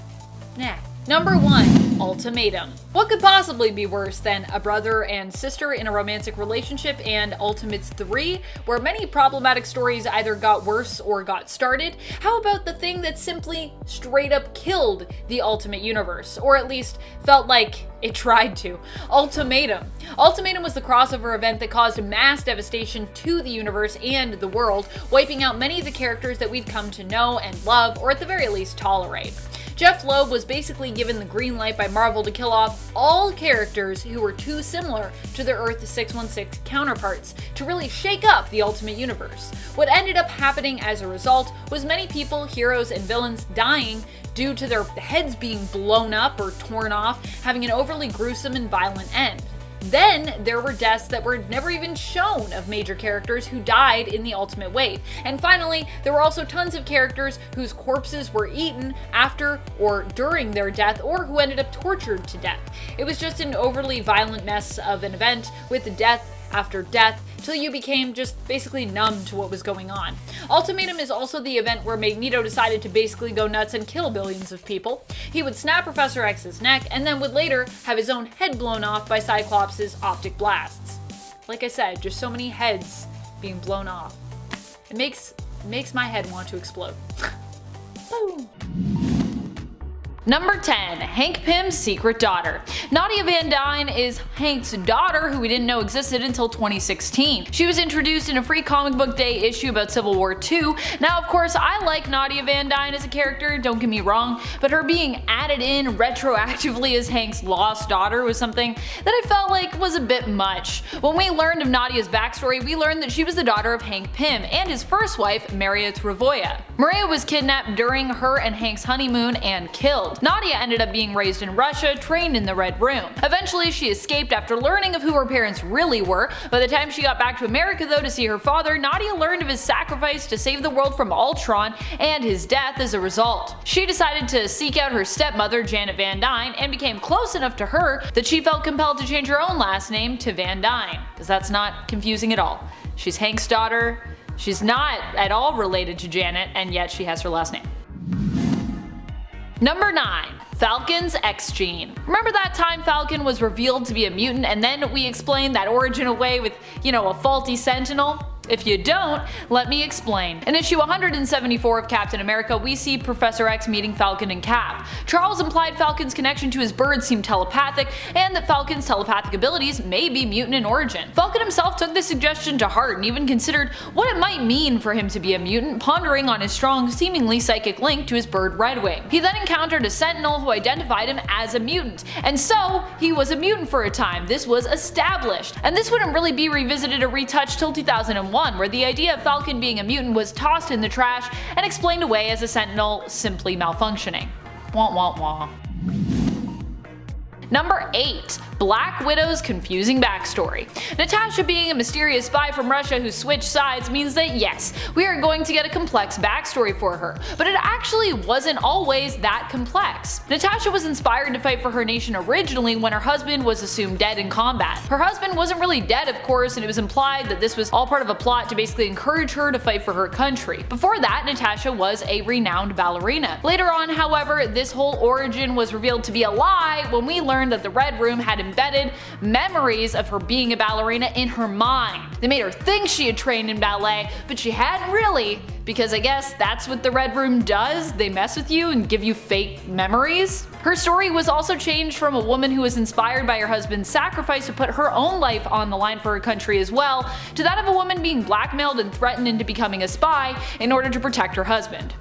nah. Number 1, Ultimatum. What could possibly be worse than a brother and sister in a romantic relationship and Ultimates 3, where many problematic stories either got worse or got started? How about the thing that simply straight up killed the Ultimate Universe, or at least felt like it tried to? Ultimatum. Ultimatum was the crossover event that caused mass devastation to the universe and the world, wiping out many of the characters that we'd come to know and love, or at the very least tolerate. Jeff Loeb was basically given the green light by Marvel to kill off all characters who were too similar to their Earth 616 counterparts to really shake up the Ultimate Universe. What ended up happening as a result was many people, heroes, and villains dying due to their heads being blown up or torn off, having an overly gruesome and violent end. Then there were deaths that were never even shown of major characters who died in the Ultimate Wave. And finally, there were also tons of characters whose corpses were eaten after or during their death, or who ended up tortured to death. It was just an overly violent mess of an event with death after death, till you became just basically numb to what was going on. Ultimatum is also the event where Magneto decided to basically go nuts and kill billions of people. He would snap Professor X's neck and then would later have his own head blown off by Cyclops' optic blasts. Like I said, just so many heads being blown off. It makes my head want to explode. Boom. Number 10. Hank Pym's secret daughter. Nadia Van Dyne is Hank's daughter, who we didn't know existed until 2016. She was introduced in a free comic book day issue about Civil War II. Now of course I like Nadia Van Dyne as a character, don't get me wrong, but her being added in retroactively as Hank's lost daughter was something that I felt like was a bit much. When we learned of Nadia's backstory, we learned that she was the daughter of Hank Pym and his first wife, Maria Travoia. Maria was kidnapped during her and Hank's honeymoon and killed. Nadia ended up being raised in Russia, trained in the Red Room. Eventually she escaped after learning of who her parents really were. By the time she got back to America though to see her father, Nadia learned of his sacrifice to save the world from Ultron and his death as a result. She decided to seek out her stepmother Janet Van Dyne and became close enough to her that she felt compelled to change her own last name to Van Dyne, because that's not confusing at all. She's Hank's daughter, she's not at all related to Janet, and yet she has her last name. Number 9. Falcon's X gene. Remember that time Falcon was revealed to be a mutant and then we explained that origin away with, a faulty sentinel? If you don't, let me explain. In issue 174 of Captain America, we see Professor X meeting Falcon and Cap. Charles implied Falcon's connection to his bird seemed telepathic, and that Falcon's telepathic abilities may be mutant in origin. Falcon himself took this suggestion to heart and even considered what it might mean for him to be a mutant, pondering on his strong, seemingly psychic link to his bird Redwing. He then encountered a sentinel who identified him as a mutant, and so he was a mutant for a time. This was established, and this wouldn't really be revisited or retouched till 2001. Where the idea of Falcon being a mutant was tossed in the trash and explained away as a sentinel simply malfunctioning. Wah wah wah. Number 8. Black Widow's confusing backstory. Natasha being a mysterious spy from Russia who switched sides means that yes, we are going to get a complex backstory for her, but it actually wasn't always that complex. Natasha was inspired to fight for her nation originally when her husband was assumed dead in combat. Her husband wasn't really dead of course, and it was implied that this was all part of a plot to basically encourage her to fight for her country. Before that, Natasha was a renowned ballerina. Later on, however, this whole origin was revealed to be a lie when we learned that the Red Room had embedded memories of her being a ballerina in her mind. They made her think she had trained in ballet, but she hadn't really, because I guess that's what the Red Room does, they mess with you and give you fake memories. Her story was also changed from a woman who was inspired by her husband's sacrifice to put her own life on the line for her country as well, to that of a woman being blackmailed and threatened into becoming a spy in order to protect her husband.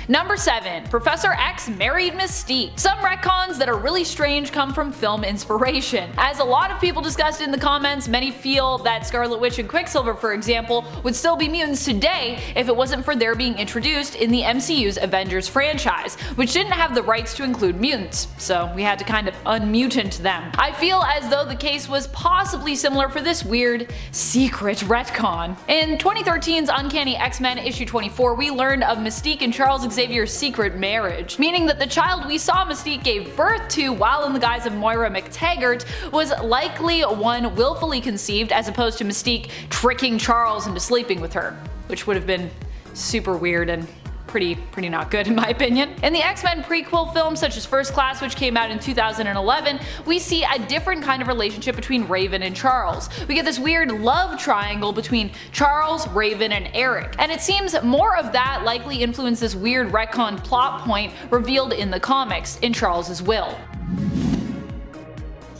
Number 7. Professor X married Mystique. Some retcons that are really strange come from film inspiration. As a lot of people discussed in the comments, many feel that Scarlet Witch and Quicksilver, for example, would still be mutants today if it wasn't for their being introduced in the MCU's Avengers franchise, which didn't have the rights to include mutants, so we had to kind of unmutant them. I feel as though the case was possibly similar for this weird, secret retcon. In 2013's Uncanny X-Men issue 24, we learned of Mystique and Charles Xavier's secret marriage, meaning that the child we saw Mystique gave birth to while in the guise of Moira McTaggart was likely one willfully conceived, as opposed to Mystique tricking Charles into sleeping with her, which would have been super weird and pretty not good in my opinion. In the X-Men prequel films such as First Class, which came out in 2011, we see a different kind of relationship between Raven and Charles. We get this weird love triangle between Charles, Raven, and Eric, and it seems more of that likely influenced this weird retcon plot point revealed in the comics, in Charles's will.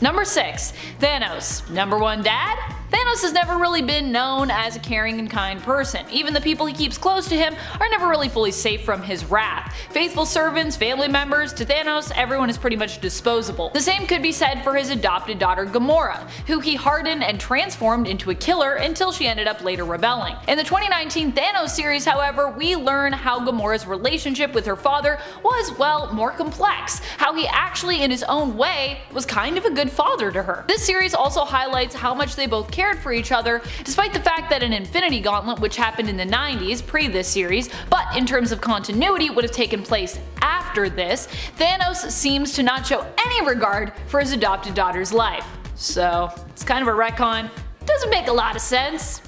Number 6. Thanos. Number 1 dad? Thanos has never really been known as a caring and kind person. Even the people he keeps close to him are never really fully safe from his wrath. Faithful servants, family members, to Thanos, everyone is pretty much disposable. The same could be said for his adopted daughter Gamora, who he hardened and transformed into a killer until she ended up later rebelling. In the 2019 Thanos series, however, we learn how Gamora's relationship with her father was, well, more complex. How he actually, in his own way, was kind of a good father to her. This series also highlights how much they both cared for each other, despite the fact that an Infinity Gauntlet, which happened in the 90s, pre this series, but in terms of continuity would have taken place after this, Thanos seems to not show any regard for his adopted daughter's life. So it's kind of a retcon. Doesn't make a lot of sense.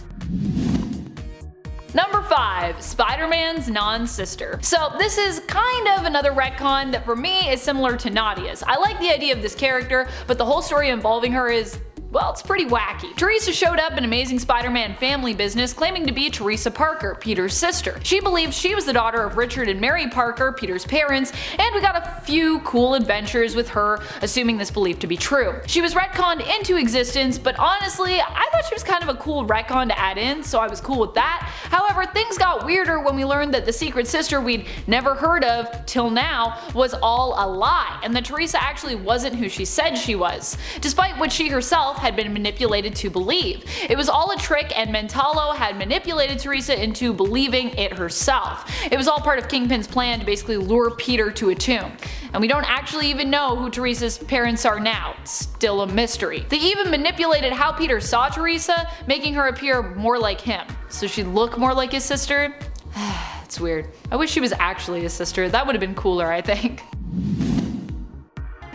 Number 5. Spider-Man's non-sister. So this is kind of another retcon that for me is similar to Nadia's. I like the idea of this character, but the whole story involving her is Well, it's pretty wacky. Teresa showed up in Amazing Spider-Man Family Business claiming to be Teresa Parker, Peter's sister. She believed she was the daughter of Richard and Mary Parker, Peter's parents, and we got a few cool adventures with her, assuming this belief to be true. She was retconned into existence, but honestly, I thought she was kind of a cool retcon to add in, so I was cool with that. However, things got weirder when we learned that the secret sister we'd never heard of till now was all a lie, and that Teresa actually wasn't who she said she was, despite what she herself had been manipulated to believe. It was all a trick, and Mentalo had manipulated Teresa into believing it herself. It was all part of Kingpin's plan to basically lure Peter to a tomb. And we don't actually even know who Teresa's parents are now. It's still a mystery. They even manipulated how Peter saw Teresa, making her appear more like him, so she'd look more like his sister. It's weird. I wish she was actually his sister. That would have been cooler, I think.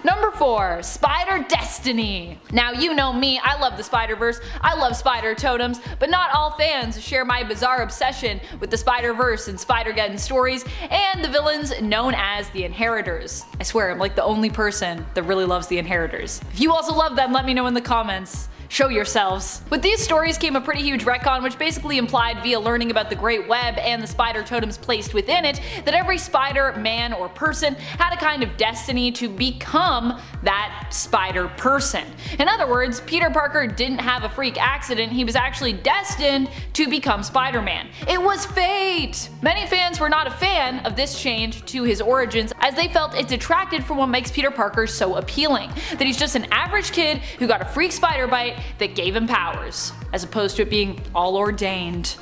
Number 4. Spider Destiny. Now you know me, I love the Spider-Verse, I love spider totems, but not all fans share my bizarre obsession with the Spider-Verse and Spider-Geddon stories and the villains known as the Inheritors. I swear I'm like the only person that really loves the Inheritors. If you also love them, let me know in the comments. Show yourselves. With these stories came a pretty huge retcon, which basically implied via learning about the Great Web and the spider totems placed within it that every spider, man, or person had a kind of destiny to become that spider person. In other words, Peter Parker didn't have a freak accident, he was actually destined to become Spider-Man. It was fate! Many fans were not a fan of this change to his origins, as they felt it detracted from what makes Peter Parker so appealing, that he's just an average kid who got a freak spider bite that gave him powers, as opposed to it being all ordained.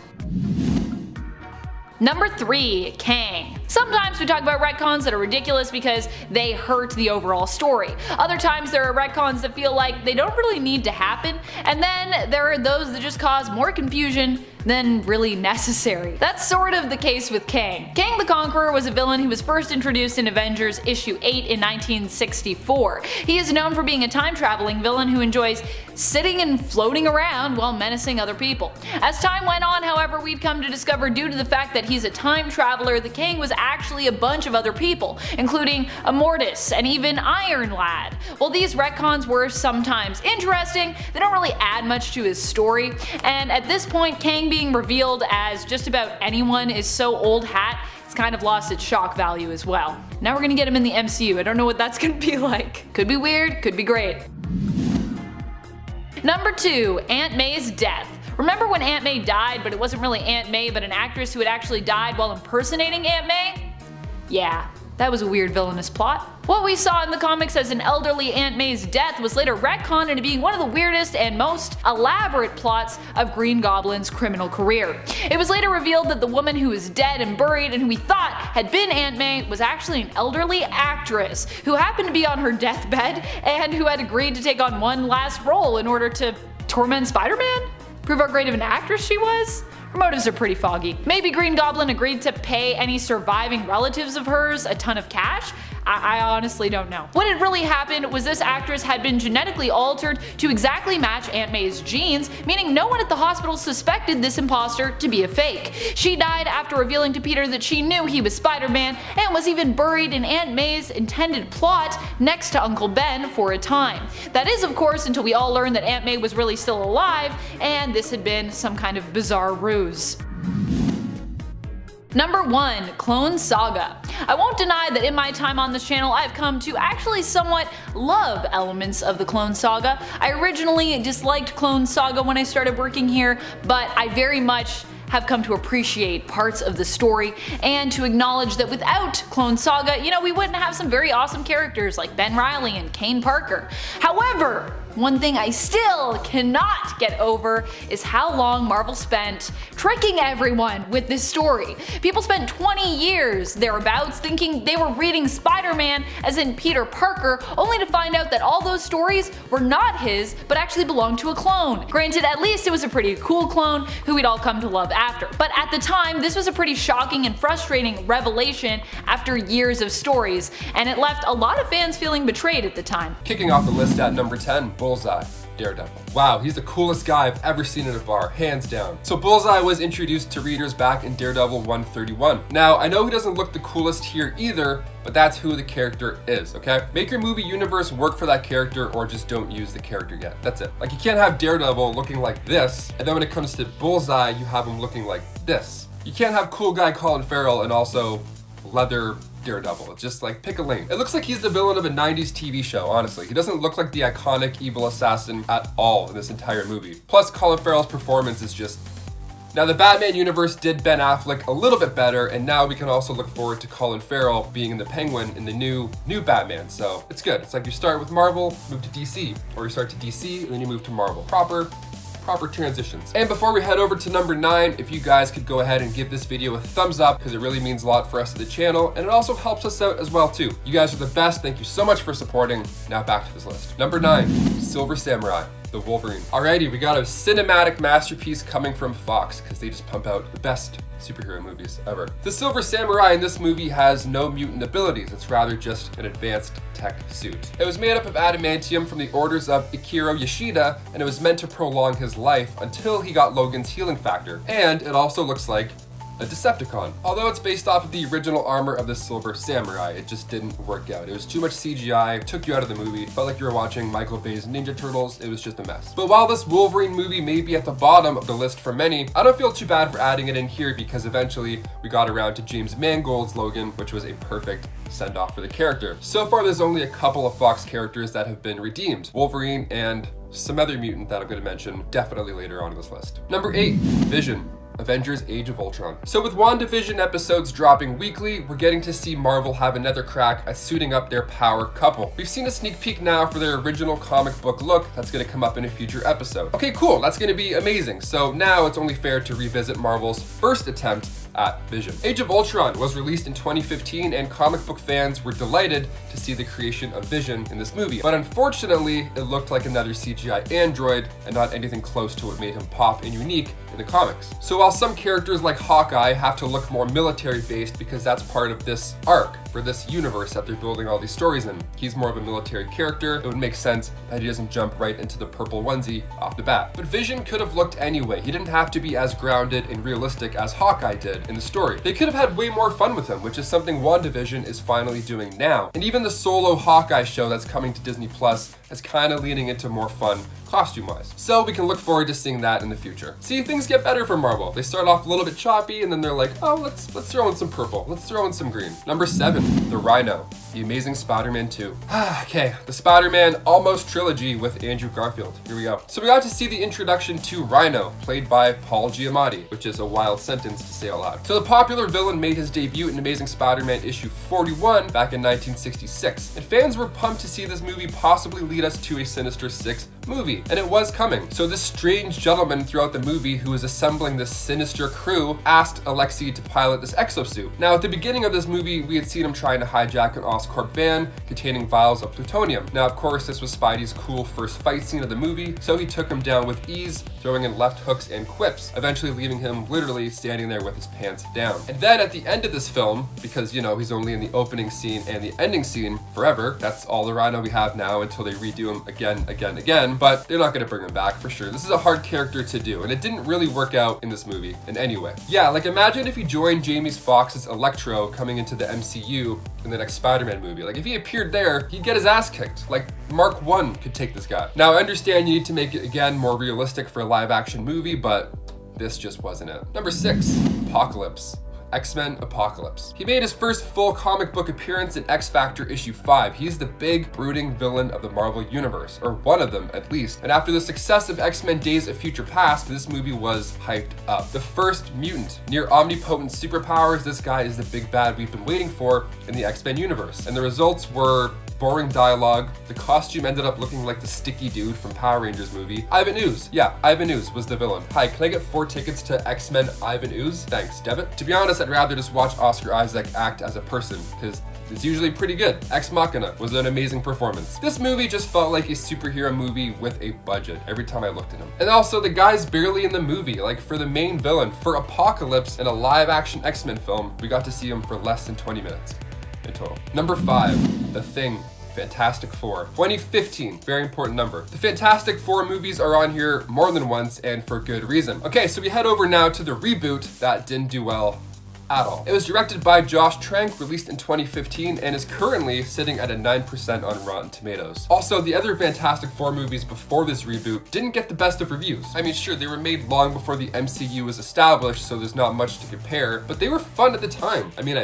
Number 3. Kang. Sometimes we talk about retcons that are ridiculous because they hurt the overall story. Other times there are retcons that feel like they don't really need to happen, and then there are those that just cause more confusion than really necessary. That's sort of the case with Kang. Kang the Conqueror was a villain who was first introduced in Avengers issue 8 in 1964. He is known for being a time-traveling villain who enjoys sitting and floating around while menacing other people. As time went on, however, we'd come to discover, due to the fact that he's a time traveler, the Kang was actually a bunch of other people, including Immortus and even Iron Lad. While these retcons were sometimes interesting, they don't really add much to his story, and at this point Kang being revealed as just about anyone is so old hat, it's kind of lost its shock value as well. Now we're gonna get him in the MCU, I don't know what that's gonna be like. Could be weird, could be great. Number 2. Aunt May's death. Remember when Aunt May died, but it wasn't really Aunt May but an actress who had actually died while impersonating Aunt May? Yeah, that was a weird villainous plot. What we saw in the comics as an elderly Aunt May's death was later retconned into being one of the weirdest and most elaborate plots of Green Goblin's criminal career. It was later revealed that the woman who was dead and buried and who we thought had been Aunt May was actually an elderly actress who happened to be on her deathbed and who had agreed to take on one last role in order to torment Spider-Man? Prove how great of an actress she was? Her motives are pretty foggy. Maybe Green Goblin agreed to pay any surviving relatives of hers a ton of cash? I honestly don't know. What had really happened was this actress had been genetically altered to exactly match Aunt May's genes, meaning no one at the hospital suspected this imposter to be a fake. She died after revealing to Peter that she knew he was Spider-Man, and was even buried in Aunt May's intended plot next to Uncle Ben for a time. That is, of course, until we all learned that Aunt May was really still alive, and this had been some kind of bizarre ruse. Number 1. Clone Saga. I won't deny that in my time on this channel I've come to actually somewhat love elements of the Clone Saga. I originally disliked Clone Saga when I started working here, but I very much have come to appreciate parts of the story and to acknowledge that without Clone Saga, we wouldn't have some very awesome characters like Ben Reilly and Kane Parker. However, one thing I still cannot get over is how long Marvel spent tricking everyone with this story. People spent 20 years thereabouts thinking they were reading Spider-Man, as in Peter Parker, only to find out that all those stories were not his, but actually belonged to a clone. Granted, at least it was a pretty cool clone who we'd all come to love after. But at the time, this was a pretty shocking and frustrating revelation after years of stories, and it left a lot of fans feeling betrayed at the time. Kicking off the list at number 10, Bullseye. Daredevil. Wow, he's the coolest guy I've ever seen in a bar, hands down. So Bullseye was introduced to readers back in Daredevil 131. Now, I know he doesn't look the coolest here either, but that's who the character is, okay? Make your movie universe work for that character or just don't use the character yet. That's it. Like, you can't have Daredevil looking like this, and then when it comes to Bullseye, you have him looking like this. You can't have cool guy Colin Farrell and also leather Daredevil. It's just like, pick a lane. It looks like he's the villain of a 90s TV show, honestly. He doesn't look like the iconic evil assassin at all in this entire movie. Plus, Colin Farrell's performance is just... Now, the Batman universe did Ben Affleck a little bit better, and now we can also look forward to Colin Farrell being in the Penguin in the new Batman, so it's good. It's like you start with Marvel, move to DC, or you start to DC, and then you move to Marvel. Proper transitions. And before we head over to number 9, if you guys could go ahead and give this video a thumbs up, because it really means a lot for us at the channel, and it also helps us out as well too. You guys are the best. Thank you so much for supporting. Now back to this list. Number 9, Silver Samurai, the Wolverine. Alrighty, we got a cinematic masterpiece coming from Fox, because they just pump out the best superhero movies ever. The Silver Samurai in this movie has no mutant abilities. It's rather just an advanced tech suit. It was made up of adamantium from the orders of Ikiro Yoshida, and it was meant to prolong his life until he got Logan's healing factor. And it also looks like a Decepticon. Although it's based off of the original armor of the Silver Samurai, it just didn't work out. It was too much CGI, took you out of the movie, felt like you were watching Michael Bay's Ninja Turtles. It was just a mess. But while this Wolverine movie may be at the bottom of the list for many, I don't feel too bad for adding it in here because eventually we got around to James Mangold's Logan, which was a perfect send-off for the character. So far, there's only a couple of Fox characters that have been redeemed. Wolverine and some other mutant that I'm going to mention definitely later on in this list. Number 8, Vision. Avengers Age of Ultron. So with WandaVision episodes dropping weekly, we're getting to see Marvel have another crack at suiting up their power couple. We've seen a sneak peek now for their original comic book look that's going to come up in a future episode. Okay, cool, that's going to be amazing. So now it's only fair to revisit Marvel's first attempt at Vision. Age of Ultron was released in 2015 and comic book fans were delighted to see the creation of Vision in this movie. But unfortunately, it looked like another CGI android and not anything close to what made him pop and unique in the comics. So while some characters like Hawkeye have to look more military based because that's part of this arc for this universe that they're building all these stories in, he's more of a military character. It would make sense that he doesn't jump right into the purple onesie off the bat. But Vision could have looked anyway. He didn't have to be as grounded and realistic as Hawkeye did in the story. They could have had way more fun with him, which is something WandaVision is finally doing now. And even the solo Hawkeye show that's coming to Disney Plus is kind of leaning into more fun costume-wise. So we can look forward to seeing that in the future. See, things get better for Marvel. They start off a little bit choppy and then they're like, oh, let's throw in some purple. Let's throw in some green. Number 7, The Rhino, The Amazing Spider-Man 2. Okay, the Spider-Man almost trilogy with Andrew Garfield. Here we go. So we got to see the introduction to Rhino, played by Paul Giamatti, which is a wild sentence to say aloud. So the popular villain made his debut in Amazing Spider-Man issue 41 back in 1966. And fans were pumped to see this movie possibly lead us to a Sinister Six movie. And it was coming. So this strange gentleman throughout the movie who is assembling this sinister crew asked Alexei to pilot this exosuit. Now at the beginning of this movie, we had seen him trying to hijack an Oscorp van containing vials of plutonium. Now of course this was Spidey's cool first fight scene of the movie, so he took him down with ease, throwing in left hooks and quips, eventually leaving him literally standing there with his pants down. And then at the end of this film, because you know he's only in the opening scene and the ending scene forever, that's all the Rhino we have now until they redo him again, but they're not going to bring him back for sure. This is a hard character to do, and it didn't really work out in this movie in any way. Yeah, like imagine if you joined Jamie Foxx's Electro coming into the MCU in the next Spider-Man movie. Like if he appeared there, he'd get his ass kicked. Like Mark 1 could take this guy. Now I understand you need to make it again more realistic for a live action movie, but this just wasn't it. Number 6, Apocalypse. X-Men Apocalypse. He made his first full comic book appearance in X-Factor issue 5. He's the big, brooding villain of the Marvel Universe, or one of them at least. And after the success of X-Men Days of Future Past, this movie was hyped up. The first mutant, near omnipotent superpowers, this guy is the big bad we've been waiting for in the X-Men universe. And the results were boring dialogue. The costume ended up looking like the sticky dude from Power Rangers movie. Ivan Ooze. Yeah, Ivan Ooze was the villain. Hi, can I get 4 tickets to X-Men Ivan Ooze? Thanks, debit. To be honest, I'd rather just watch Oscar Isaac act as a person, because it's usually pretty good. Ex Machina was an amazing performance. This movie just felt like a superhero movie with a budget every time I looked at him. And also, the guy's barely in the movie. Like, for the main villain, for Apocalypse in a live-action X-Men film, we got to see him for less than 20 minutes in total. Number 5, The Thing. Fantastic Four. 2015, very important number. The Fantastic Four movies are on here more than once and for good reason. Okay, so we head over now to the reboot that didn't do well at all. It was directed by Josh Trank, released in 2015, and is currently sitting at a 9% on Rotten Tomatoes. Also, the other Fantastic Four movies before this reboot didn't get the best of reviews. I mean, sure, they were made long before the MCU was established, so there's not much to compare, but they were fun at the time. I mean,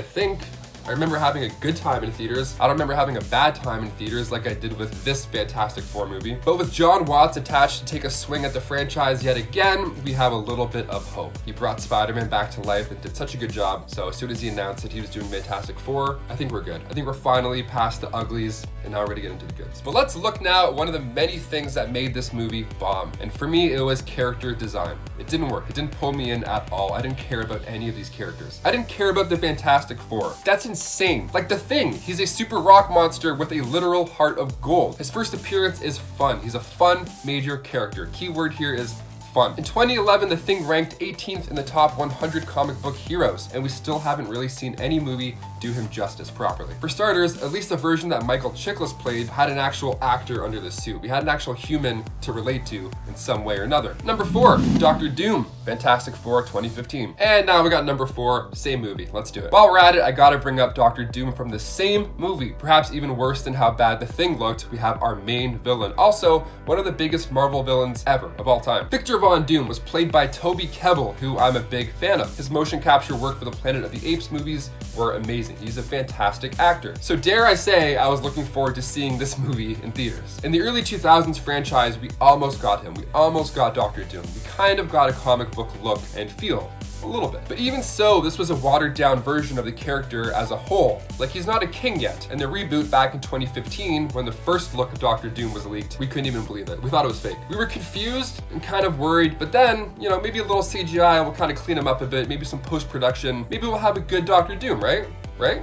I remember having a good time in theaters. I don't remember having a bad time in theaters like I did with this Fantastic Four movie. But with John Watts attached to take a swing at the franchise yet again, we have a little bit of hope. He brought Spider-Man back to life and did such a good job. So as soon as he announced that he was doing Fantastic Four, I think we're good. I think we're finally past the uglies and now we're gonna get into the goods. But let's look now at one of the many things that made this movie bomb. And for me, it was character design. It didn't work. It didn't pull me in at all. I didn't care about any of these characters. I didn't care about the Fantastic Four. That's insane. Like the Thing, he's a super rock monster with a literal heart of gold. His first appearance is fun. He's a fun major character. Keyword here is fun. In 2011, The Thing ranked 18th in the top 100 comic book heroes, and we still haven't really seen any movie do him justice properly. For starters, at least the version that Michael Chiklis played had an actual actor under the suit. We had an actual human to relate to in some way or another. Number 4, Doctor Doom, Fantastic Four 2015. And now we got number 4, same movie. Let's do it. While we're at it, I gotta bring up Doctor Doom from the same movie. Perhaps even worse than how bad The Thing looked, we have our main villain. Also, one of the biggest Marvel villains ever of all time. Victor Von Doom was played by Toby Kebbell, who I'm a big fan of. His motion capture work for the Planet of the Apes movies were amazing. He's a fantastic actor. So dare I say, I was looking forward to seeing this movie in theaters. In the early 2000s franchise, we almost got him. We almost got Doctor Doom. We kind of got a comic book look and feel. A little bit. But even so, this was a watered down version of the character as a whole. Like, he's not a king yet. And the reboot back in 2015, when the first look of Doctor Doom was leaked, we couldn't even believe it. We thought it was fake. We were confused and kind of worried, but then, you know, maybe a little CGI will kind of clean him up a bit, maybe some post-production. Maybe we'll have a good Doctor Doom, right? Right?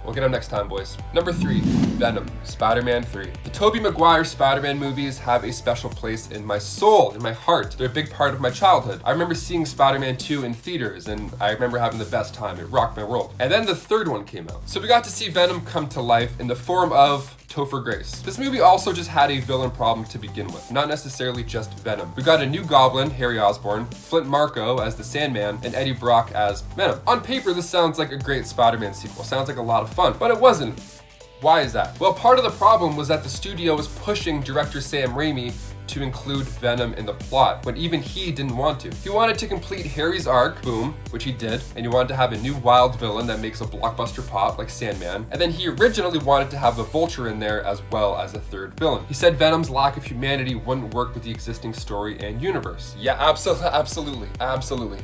We'll get him next time, boys. Number 3, Venom, Spider-Man 3. The Tobey Maguire Spider-Man movies have a special place in my soul, in my heart. They're a big part of my childhood. I remember seeing Spider-Man 2 in theaters, and I remember having the best time. It rocked my world. And then the third one came out. So we got to see Venom come to life in the form of Topher Grace. This movie also just had a villain problem to begin with, not necessarily just Venom. We got a new Goblin, Harry Osborn, Flint Marko as the Sandman, and Eddie Brock as Venom. On paper, this sounds like a great Spider-Man sequel. Sounds like a lot of fun, but it wasn't. Why is that? Well, part of the problem was that the studio was pushing director Sam Raimi to include Venom in the plot, when even he didn't want to. He wanted to complete Harry's arc, boom, which he did, and he wanted to have a new wild villain that makes a blockbuster pop like Sandman, and then he originally wanted to have the Vulture in there as well as a third villain. He said Venom's lack of humanity wouldn't work with the existing story and universe. Yeah, absolutely.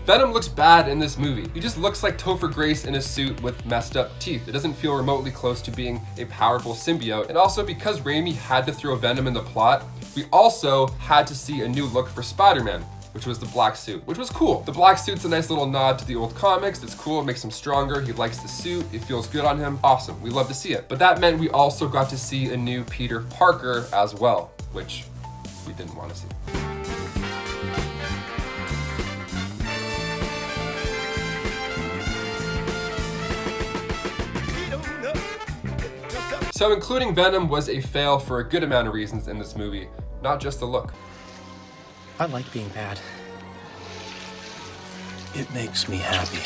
Venom looks bad in this movie. He just looks like Topher Grace in a suit with messed up teeth. It doesn't feel remotely close to being a powerful symbiote, and also because Raimi had to throw Venom in the plot, we also had to see a new look for Spider-Man, which was the black suit, which was cool. The black suit's a nice little nod to the old comics. It's cool, it makes him stronger. He likes the suit, it feels good on him. Awesome, we love to see it. But that meant we also got to see a new Peter Parker as well, which we didn't want to see. So including Venom was a fail for a good amount of reasons in this movie, not just the look. I like being bad. It makes me happy.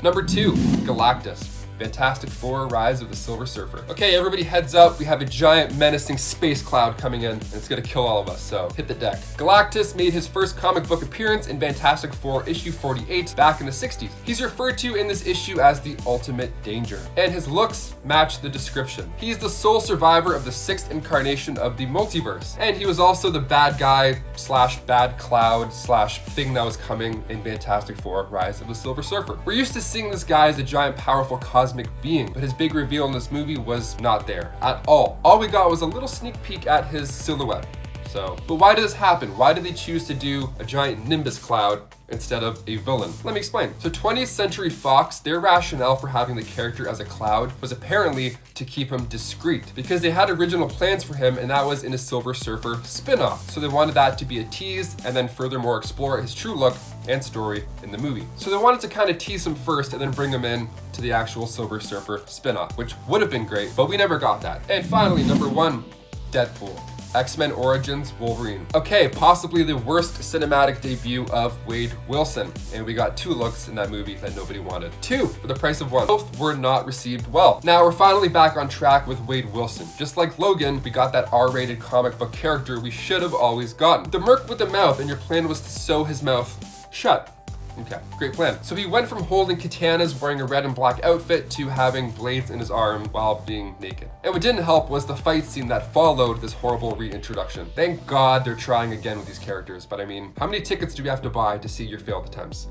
Number 2, Galactus. Fantastic Four, Rise of the Silver Surfer. Okay, everybody heads up. We have a giant menacing space cloud coming in, and it's gonna kill all of us, so hit the deck. Galactus made his first comic book appearance in Fantastic Four issue 48 back in the 60s. He's referred to in this issue as the ultimate danger, and his looks match the description. He's the sole survivor of the 6th incarnation of the multiverse, and he was also the bad guy slash bad cloud slash thing that was coming in Fantastic Four, Rise of the Silver Surfer. We're used to seeing this guy as a giant powerful cosmic being, but his big reveal in this movie was not there at all. All we got was a little sneak peek at his silhouette. But why did this happen? Why did they choose to do a giant nimbus cloud instead of a villain. Let me explain. So 20th Century Fox, their rationale for having the character as a cloud was apparently to keep him discreet, because they had original plans for him, and that was in a Silver Surfer spin-off. So they wanted that to be a tease and then furthermore explore his true look and story in the movie. So they wanted to kind of tease him first and then bring him in to the actual Silver Surfer spin-off, which would have been great, but we never got that. And finally, number 1, Deadpool. X-Men Origins Wolverine. Okay, possibly the worst cinematic debut of Wade Wilson, and we got 2 looks in that movie that nobody wanted. 2 for the price of 1. Both were not received well. Now we're finally back on track with Wade Wilson. Just like Logan, we got that R-rated comic book character we should have always gotten. The merc with the mouth, and your plan was to sew his mouth shut. Okay, great plan. So he went from holding katanas wearing a red and black outfit to having blades in his arm while being naked. And what didn't help was the fight scene that followed this horrible reintroduction. Thank God they're trying again with these characters, but I mean, how many tickets do we have to buy to see your failed attempts?